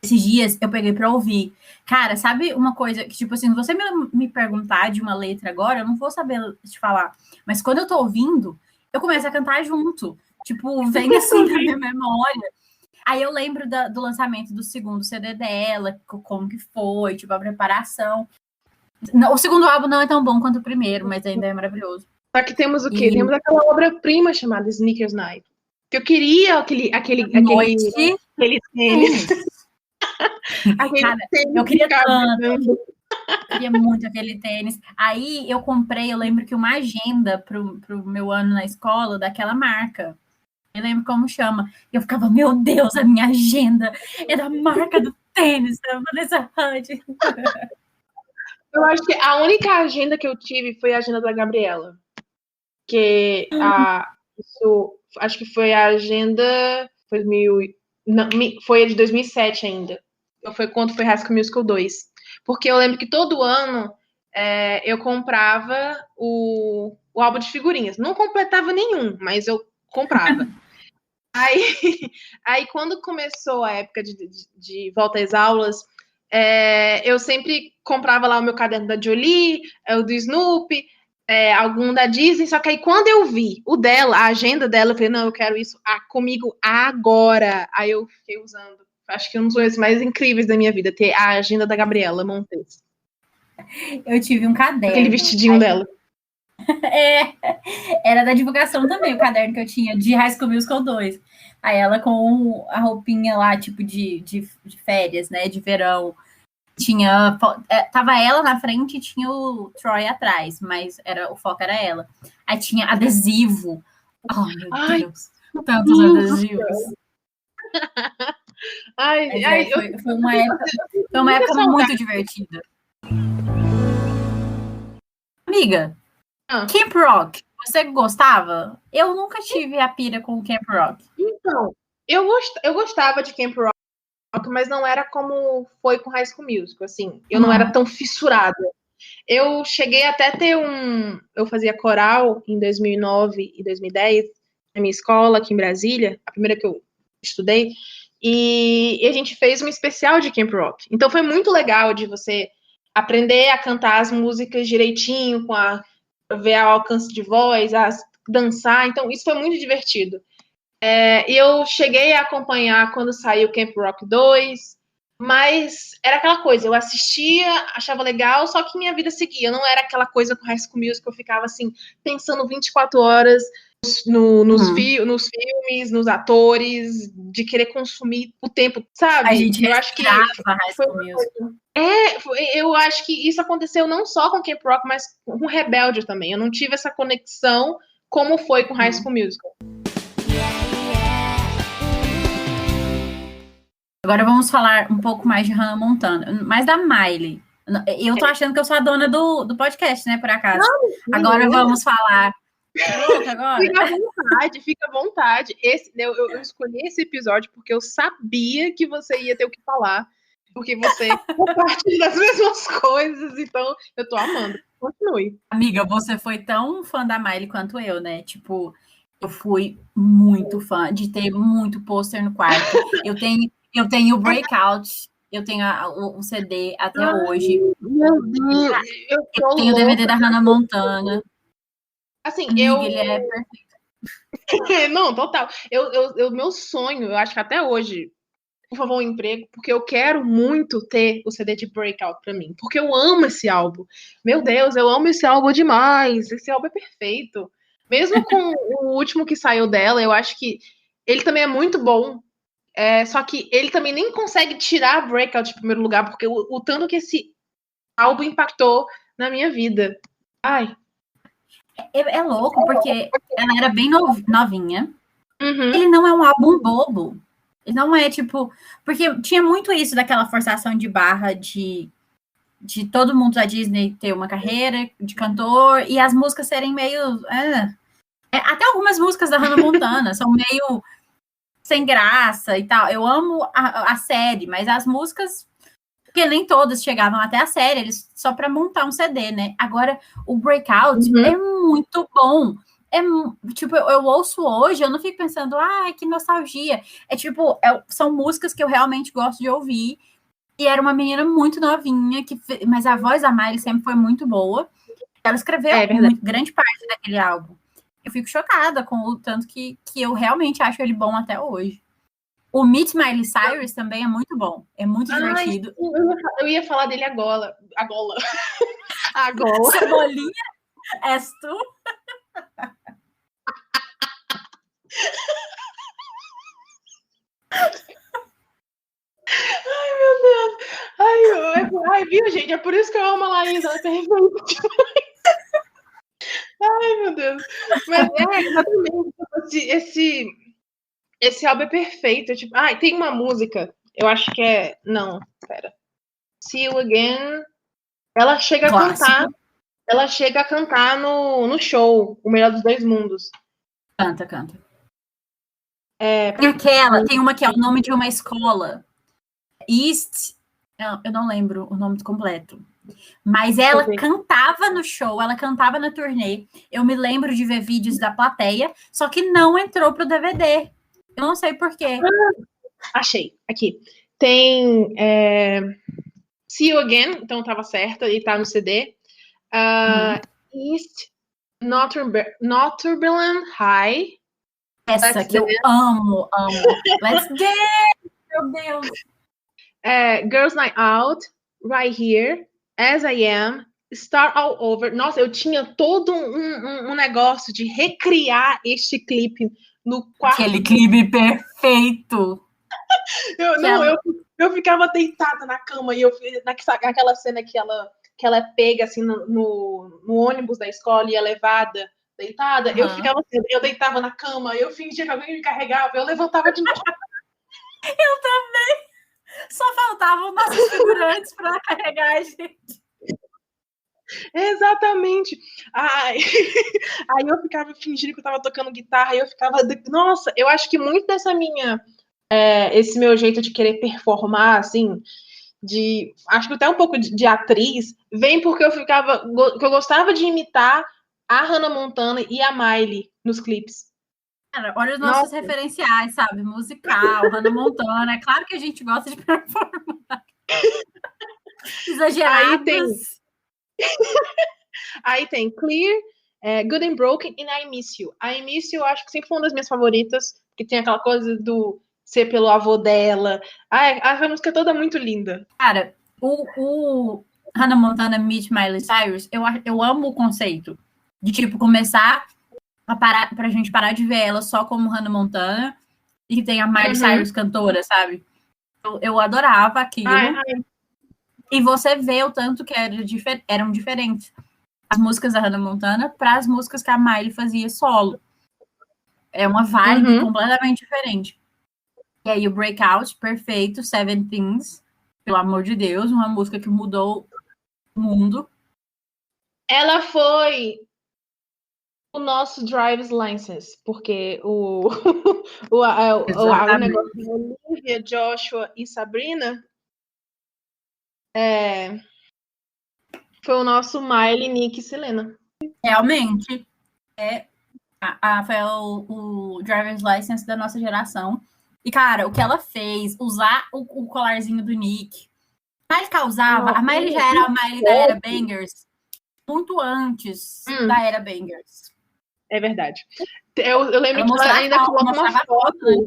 Esses dias eu peguei pra ouvir. Cara, sabe uma coisa que, tipo assim, se você me perguntar de uma letra agora, eu não vou saber te falar. Mas quando eu tô ouvindo, eu começo a cantar junto. Tipo, vem assim na minha memória. Aí eu lembro do lançamento do segundo CD dela, como que foi, tipo, a preparação. O segundo álbum não é tão bom quanto o primeiro, mas ainda é maravilhoso. Só que temos o quê? Temos aquela obra-prima chamada Sneakers Night. Que eu queria aquele tênis. Cara, eu queria tanto. Queria muito aquele tênis. Aí eu comprei, eu lembro que uma agenda pro meu ano na escola daquela marca. Eu lembro como chama. Eu ficava, meu Deus, a minha agenda é da marca do tênis da Vanessa Hudgens. Eu acho que a única agenda que eu tive foi a agenda da Gabriela. Que acho que foi a agenda foi a de 2007 ainda. Foi quando foi High School Musical 2. Porque eu lembro que todo ano eu comprava o álbum de figurinhas. Não completava nenhum, mas eu comprava. Aí quando começou a época de volta às aulas, Eu sempre comprava lá o meu caderno da Jolie, o do Snoopy, algum da Disney, só que aí quando eu vi o dela, a agenda dela, eu falei, não, eu quero isso comigo agora. Aí eu fiquei usando. Acho que um dos coisas mais incríveis da minha vida, ter a agenda da Gabriela Montes. Eu tive um caderno. Aquele vestidinho dela. Era da divulgação também, o caderno que eu tinha de High School Musical 2. Aí ela com a roupinha lá, tipo de férias, né, de verão. Tava ela na frente e tinha o Troy atrás, mas o foco era ela. Aí tinha adesivo. Oh, meu Deus. Tantos adesivos. Foi uma época muito divertida. Amiga, Camp Rock, você gostava? Eu nunca tive a pira com Camp Rock. Então, eu gostava de Camp Rock, mas não era como foi com High School Musical, assim. Eu não era tão fissurada. Eu cheguei até a ter eu fazia coral em 2009 e 2010 na minha escola aqui em Brasília, a primeira que eu estudei, e a gente fez um especial de Camp Rock. Então foi muito legal de você aprender a cantar as músicas direitinho, ver o alcance de voz, dançar. Então isso foi muito divertido. E eu cheguei a acompanhar quando saiu Camp Rock 2, mas era aquela coisa, eu assistia, achava legal, só que minha vida seguia, não era aquela coisa com High School Musical, eu ficava assim, pensando 24 horas nos filmes, nos atores, de querer consumir o tempo, sabe? A gente eu acho que High School Musical. Eu acho que isso aconteceu não só com Camp Rock, mas com Rebelde também. Eu não tive essa conexão como foi com High School Musical. Agora vamos falar um pouco mais de Hannah Montana, mais da Miley. Eu tô achando que eu sou a dona do podcast, né, por acaso. Não, agora vamos falar. Agora. Fica à vontade. Eu escolhi esse episódio porque eu sabia que você ia ter o que falar, porque você compartilha as mesmas coisas, então eu tô amando. Continue. Amiga, você foi tão fã da Miley quanto eu, né? Tipo, eu fui muito fã de ter muito pôster no quarto. Eu tenho o Breakout, eu tenho o CD até hoje. Meu Deus! Eu tenho o DVD da Hannah Montana. Assim, amiga, ele é perfeito. Não, total. Meu sonho, eu acho que até hoje, por favor, um emprego, porque eu quero muito ter o CD de Breakout pra mim, porque eu amo esse álbum. Meu Deus, eu amo esse álbum demais. Esse álbum é perfeito. Mesmo com o último que saiu dela, eu acho que ele também é muito bom. Só que ele também nem consegue tirar a Breakout de primeiro lugar, porque o tanto que esse álbum impactou na minha vida. Ai. É louco, porque ela era bem novinha. Uhum. Ele não é um álbum bobo. Ele não é, tipo... Porque tinha muito isso daquela forçação de barra de todo mundo da Disney ter uma carreira de cantor e as músicas serem meio... até algumas músicas da Hannah Montana são meio... sem graça e tal. Eu amo a série, mas as músicas, porque nem todas chegavam até a série, eles só para montar um CD, né? Agora, o Breakout é muito bom. Tipo, eu ouço hoje, eu não fico pensando, que nostalgia. Tipo, são músicas que eu realmente gosto de ouvir. E era uma menina muito novinha, mas a voz da Miley sempre foi muito boa. Ela escreveu grande parte daquele álbum. Eu fico chocada com o tanto que eu realmente acho ele bom até hoje. O Meet Miley Cyrus também é muito bom. É muito divertido. Eu ia falar dele agora. Agora. Cebolinha, és tu? Ai, meu Deus. Ai, viu, gente? É por isso que eu amo a Laís. Ela é perfeita. Ai, meu Deus. Mas exatamente. Esse álbum é perfeito. Tipo, tem uma música. Eu acho que é. Não, pera. See You Again. Ela chega a cantar. Ela chega a cantar no show, O Melhor dos Dois Mundos. Canta. Tem uma que é o nome de uma escola. East. Eu não lembro o nome completo. Mas ela cantava no show, ela cantava na turnê. Eu me lembro de ver vídeos da plateia, só que não entrou pro DVD. Eu não sei por quê. Achei, aqui. Tem See You Again, então tava certa, e tá no CD. East Northumberland High. Essa que eu amo. Let's Dance! Meu Deus! Girls Night Out, Right Here, As I Am, Start All Over. Nossa, eu tinha todo um negócio de recriar este clipe no quarto. Aquele clipe perfeito. Eu ficava deitada na cama e naquela cena que ela é pega assim no ônibus da escola e é levada deitada. Eu deitava na cama, eu fingia que alguém me carregava, eu levantava de novo. Eu também. Só faltavam nossos figurantes para carregar a gente. Exatamente. Aí eu ficava fingindo que eu tava tocando guitarra e eu ficava... Nossa, eu acho que muito dessa esse meu jeito de querer performar, assim, acho que até um pouco de atriz, vem porque que eu gostava de imitar a Hannah Montana e a Miley nos clipes. Cara, olha os nossos referenciais, sabe? Musical, Hannah Montana. É claro que a gente gosta de performar. Exagerados. Aí tem Clear, Good and Broken e I Miss You. I Miss You eu acho que sempre foi uma das minhas favoritas, porque tem aquela coisa do ser pelo avô dela. A música é toda muito linda. Cara, o Hannah Montana Meet Miley Cyrus, eu amo o conceito de, tipo, começar pra gente parar de ver ela só como Hannah Montana e tem a Miley Cyrus cantora, sabe? Eu adorava aquilo. E você vê o tanto que eram diferentes as músicas da Hannah Montana para as músicas que a Miley fazia solo. É uma vibe completamente diferente. E aí o Breakout, perfeito, Seven Things, pelo amor de Deus, uma música que mudou o mundo. Ela foi o nosso driver's license, porque o negócio de Olivia, Joshua e Sabrina foi o nosso Miley, Nick e Selena. Realmente, foi o driver's license da nossa geração. E, cara, o que ela fez, usar o colarzinho do Nick, mais causava, a Miley já era a Miley da Era Bangers, muito antes da Era Bangers. É verdade. Eu lembro que ela ainda coloca uma foto. Né?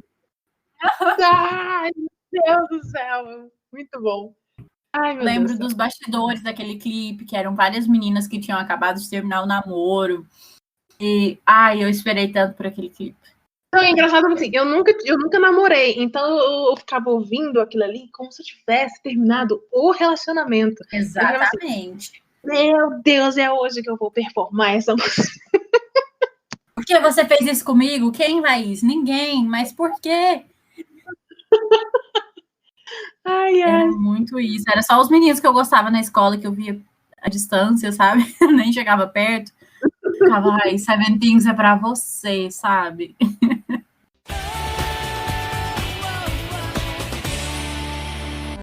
Ai, meu Deus do céu. Muito bom. Ai, meu lembro Deus dos bastidores daquele clipe, que eram várias meninas que tinham acabado de terminar o namoro. E, eu esperei tanto por aquele clipe. Não, é engraçado assim, eu nunca namorei, então eu ficava ouvindo aquilo ali como se eu tivesse terminado o relacionamento. Exatamente. Meu Deus, é hoje que eu vou performar essa música. Por que você fez isso comigo? Quem, Laís? Ninguém. Mas por quê? Era muito isso. Era só os meninos que eu gostava na escola, que eu via à distância, sabe? Nem chegava perto. Ficava, Seven Things é pra você, sabe?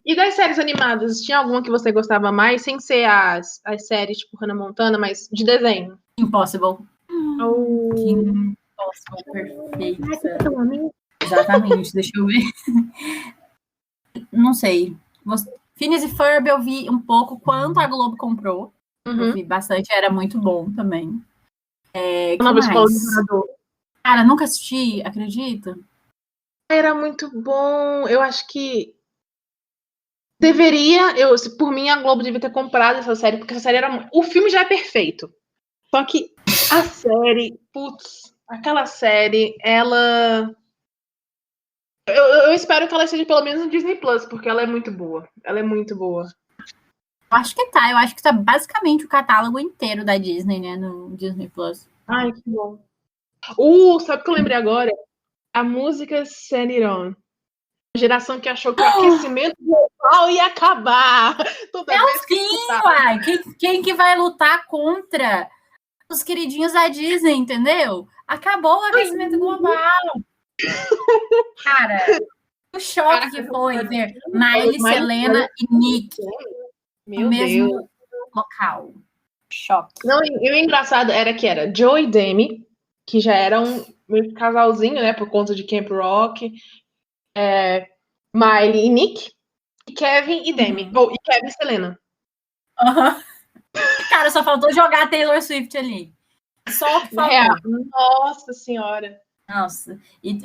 E das séries animadas, tinha alguma que você gostava mais, sem ser as séries tipo Hannah Montana, mas de desenho? Impossible. Impossible é perfeita. Exatamente, deixa eu ver. Não sei. Phineas e Ferb eu vi um pouco quanto a Globo comprou. Eu vi bastante, era muito bom também. Que mais? Cara, nunca assisti, acredita? Era muito bom. Eu acho que por mim, a Globo devia ter comprado essa série, porque essa série era... O filme já é perfeito. Só que a série, aquela série, ela... Eu espero que ela seja pelo menos no Disney Plus, porque ela é muito boa. Ela é muito boa. Eu acho que tá basicamente o catálogo inteiro da Disney, né, no Disney Plus. Ai, que bom. Sabe o que eu lembrei agora? A música Send It On. A geração que achou que o aquecimento global ia acabar. Uai. Quem que vai lutar contra os queridinhos da Disney, entendeu? Acabou o aquecimento global. Cara, o choque que foi ver Miley, Selena e Nick no mesmo local. Choque. Não, e o engraçado era que era Joe e Demi, que já eram meio casalzinho, né, por conta de Camp Rock, Miley e Nick, E Kevin e Demi. Ou e Kevin e Selena. Cara, só faltou jogar a Taylor Swift ali. Só o que faltou. Real. Nossa senhora.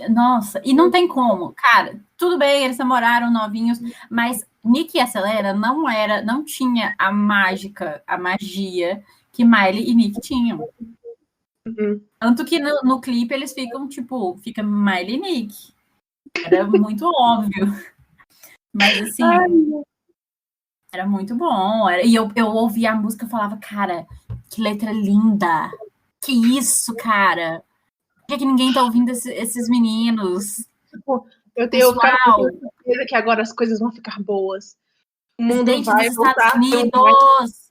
Nossa, e não tem como, cara. Tudo bem, eles namoraram novinhos, mas Nick e a Selena não tinha a magia que Miley e Nick tinham. Tanto que no clipe eles ficam, tipo, fica Miley e Nick. Era muito óbvio. Mas, assim, era muito bom. E eu ouvia a música e falava, cara, que letra linda. Que isso, cara? Por que ninguém tá ouvindo esses meninos? Tipo, eu tenho certeza que agora as coisas vão ficar boas. O mundo vai voltar. Estados Unidos.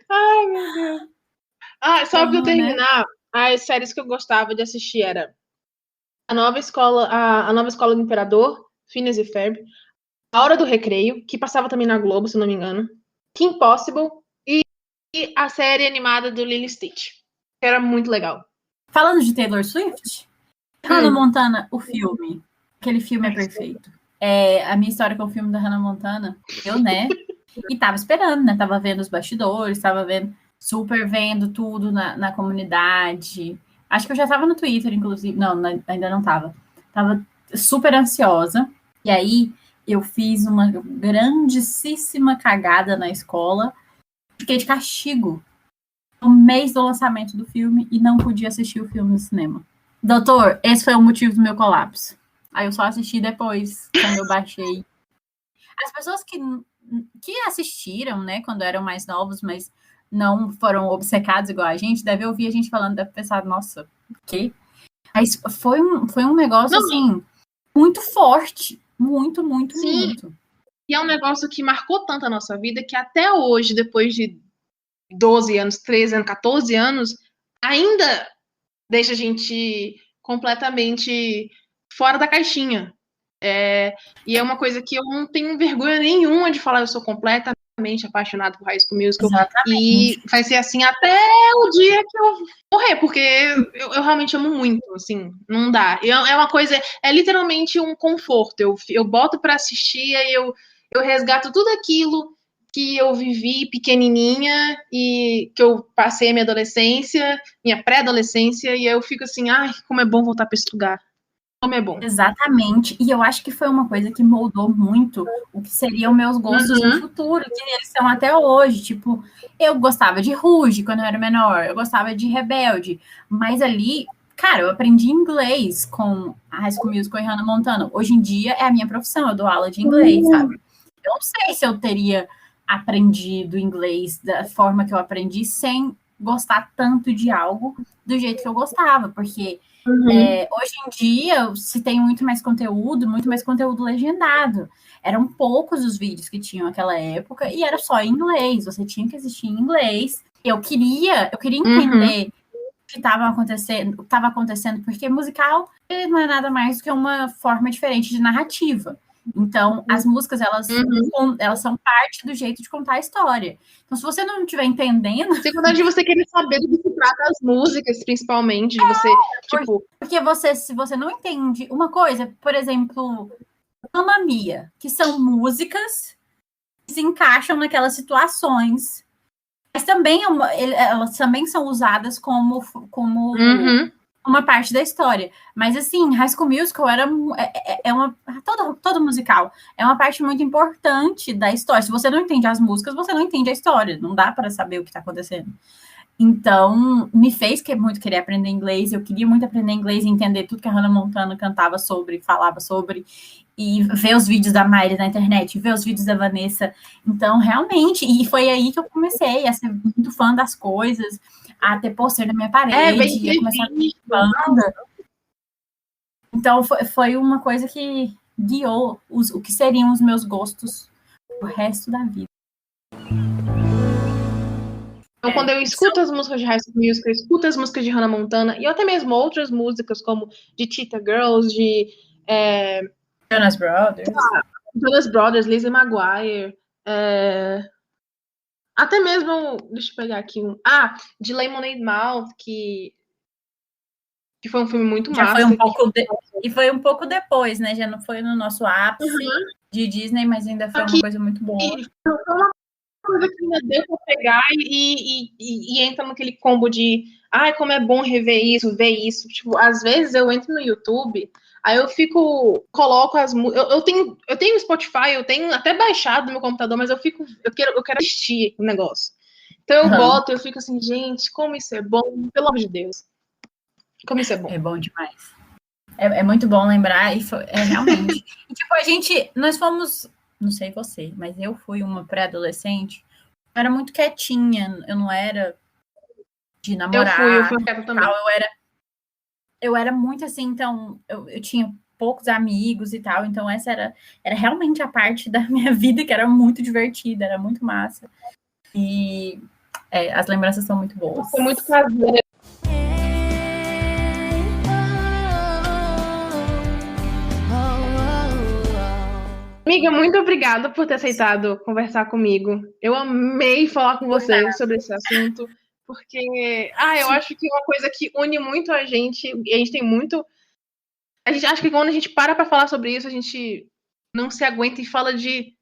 Ai, meu Deus. Só pra eu terminar, as séries que eu gostava de assistir era a nova escola do Imperador, Phineas e Ferb, A Hora do Recreio, que passava também na Globo, se não me engano, Kim Possible e a série animada do Lilo e Stitch, que era muito legal. Falando de Taylor Swift, Hannah Montana, o filme. Aquele filme é perfeito. A minha história com o filme da Hannah Montana, né? E tava esperando, né? Tava vendo os bastidores, tava vendo tudo na comunidade. Acho que eu já tava no Twitter, inclusive. Não, ainda não tava. Tava super ansiosa. E aí eu fiz uma grandíssima cagada na escola. Fiquei de castigo no mês do lançamento do filme e não podia assistir o filme no cinema. Doutor, esse foi o motivo do meu colapso. Aí eu só assisti depois, quando eu baixei. As pessoas que assistiram, né, quando eram mais novos, mas não foram obcecados igual a gente, deve ouvir a gente falando, deve pensar, nossa, o quê? Mas foi um negócio, assim, muito forte. Muito, muito, Sim. muito. E é um negócio que marcou tanto a nossa vida que até hoje, depois de 12 anos, 13 anos, 14 anos, ainda deixa a gente completamente fora da caixinha. E é uma coisa que eu não tenho vergonha nenhuma de falar, eu sou completamente apaixonada por High School Musical. Exatamente. E vai ser assim até o dia que eu morrer, porque eu realmente amo muito, assim, não dá. É uma coisa, é literalmente um conforto. Eu boto pra assistir e eu resgato tudo aquilo que eu vivi pequenininha e que eu passei a minha adolescência, minha pré-adolescência, e aí eu fico assim, ai, como é bom voltar pra esse lugar. Como é bom. Exatamente. E eu acho que foi uma coisa que moldou muito o que seriam meus gostos no futuro, que eles são até hoje. Tipo, eu gostava de Rouge quando eu era menor, eu gostava de Rebelde, mas ali, cara, eu aprendi inglês com a High School Musical e Hannah Montana. Hoje em dia é a minha profissão, eu dou aula de inglês, sabe? Eu não sei se eu teria aprendido inglês da forma que eu aprendi sem gostar tanto de algo do jeito que eu gostava, porque hoje em dia se tem muito mais conteúdo legendado. Eram poucos os vídeos que tinham naquela época e era só em inglês, você tinha que assistir em inglês. Eu queria entender o que estava acontecendo, porque musical não é nada mais do que uma forma diferente de narrativa. Então, as músicas, elas são parte do jeito de contar a história. Então, se você não estiver entendendo... Sem contar de você querer saber do que se trata as músicas, principalmente, de você, tipo... Porque se você não entende uma coisa, por exemplo, Mamma Mia, que são músicas que se encaixam naquelas situações, mas também elas também são usadas como uma parte da história. Mas, assim, High School Musical todo musical é uma parte muito importante da história. Se você não entende as músicas, você não entende a história. Não dá para saber o que está acontecendo. Então, me fez muito querer aprender inglês. Eu queria muito aprender inglês e entender tudo que a Hannah Montana cantava sobre, falava sobre, e ver os vídeos da Miley na internet, ver os vídeos da Vanessa. Então, realmente, e foi aí que eu comecei a ser muito fã das coisas, a ter pôster na minha parede, a começar a ver banda. Então, foi uma coisa que guiou o que seriam os meus gostos o resto da vida. Então, quando eu escuto as músicas de High School Musical, eu escuto as músicas de Hannah Montana, e até mesmo outras músicas, como de Cheetah Girls, de... Jonas Brothers, Lizzie McGuire, até mesmo, deixa eu pegar aqui de Lemonade Mouth, que que foi um filme muito Já massa. foi um pouco E foi um pouco depois, né? Já não foi no nosso ápice de Disney, mas ainda foi uma coisa muito boa. Foi uma coisa que ainda deu pra pegar e entra naquele combo de ai, como é bom rever isso, ver isso. Tipo, às vezes eu entro no YouTube, aí eu coloco as músicas. Eu tenho Spotify, eu tenho até baixado no meu computador, mas eu quero assistir o negócio. Então eu boto, eu fico assim, gente, como isso é bom, pelo amor de Deus. Como isso é bom. É bom demais. É muito bom lembrar, e realmente. E, tipo, nós fomos, não sei você, mas eu fui uma pré-adolescente, eu era muito quietinha, eu não era de namorar. Eu fui quieta também. Eu era muito assim, então, eu tinha poucos amigos e tal, então essa era realmente a parte da minha vida que era muito divertida, era muito massa. E as lembranças são muito boas. Foi muito caseira. Amiga, muito obrigada por ter aceitado conversar comigo. Eu amei falar com você sobre esse assunto, porque eu acho que é uma coisa que une muito a gente, e a gente tem muito. A gente acha que quando a gente para falar sobre isso, a gente não se aguenta e fala de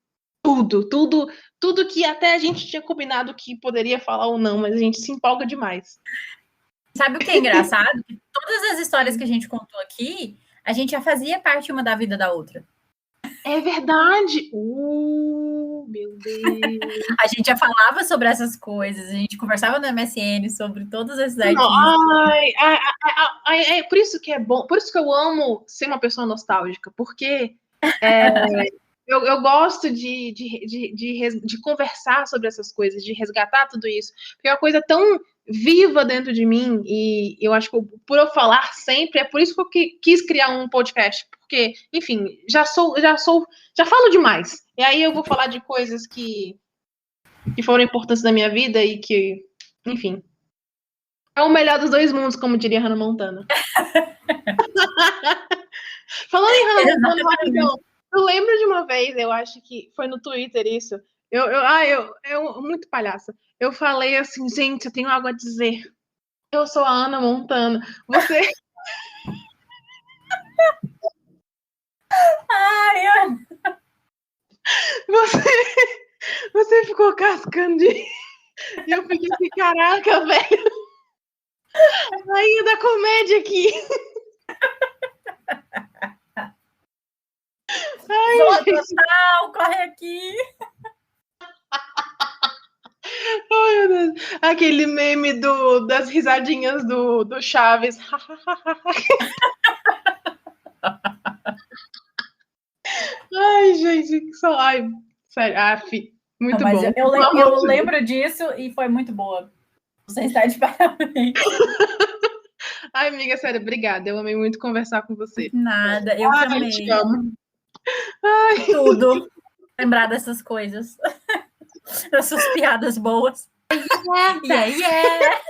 tudo que até a gente tinha combinado que poderia falar ou não, mas a gente se empolga demais. Sabe o que é engraçado? Todas as histórias que a gente contou aqui, a gente já fazia parte uma da vida da outra. É verdade! Meu Deus! A gente já falava sobre essas coisas, a gente conversava no MSN sobre todos esses artistas. É por isso que é bom, por isso que eu amo ser uma pessoa nostálgica, porque eu gosto de conversar sobre essas coisas, de resgatar tudo isso, porque é uma coisa tão viva dentro de mim, e eu acho que por eu falar sempre, é por isso que eu quis criar um podcast, porque, enfim, já falo demais, e aí eu vou falar de coisas que foram importantes na minha vida e que, enfim, é o melhor dos dois mundos, como diria Hannah Montana. Falando em Hannah Montana, rapidão, eu lembro de uma vez, eu acho que foi no Twitter isso. Eu muito palhaça. Eu falei assim, gente, eu tenho algo a dizer. Eu sou a Hannah Montana. Você. Você ficou cascando de. E eu fiquei assim, caraca, velho. A rainha da comédia aqui. Ai, total, corre aqui. Ai, meu Deus. Aquele meme das risadinhas do Chaves. Ai, gente, que só. Ai, sério, muito bom. Eu lembro disso e foi muito boa. Você está de parabéns. Ai, amiga, sério, obrigada. Eu amei muito conversar com você. Nada, eu também. Eu te amo. Ai. Tudo. Lembrar dessas coisas. Dessas piadas boas. Yeah.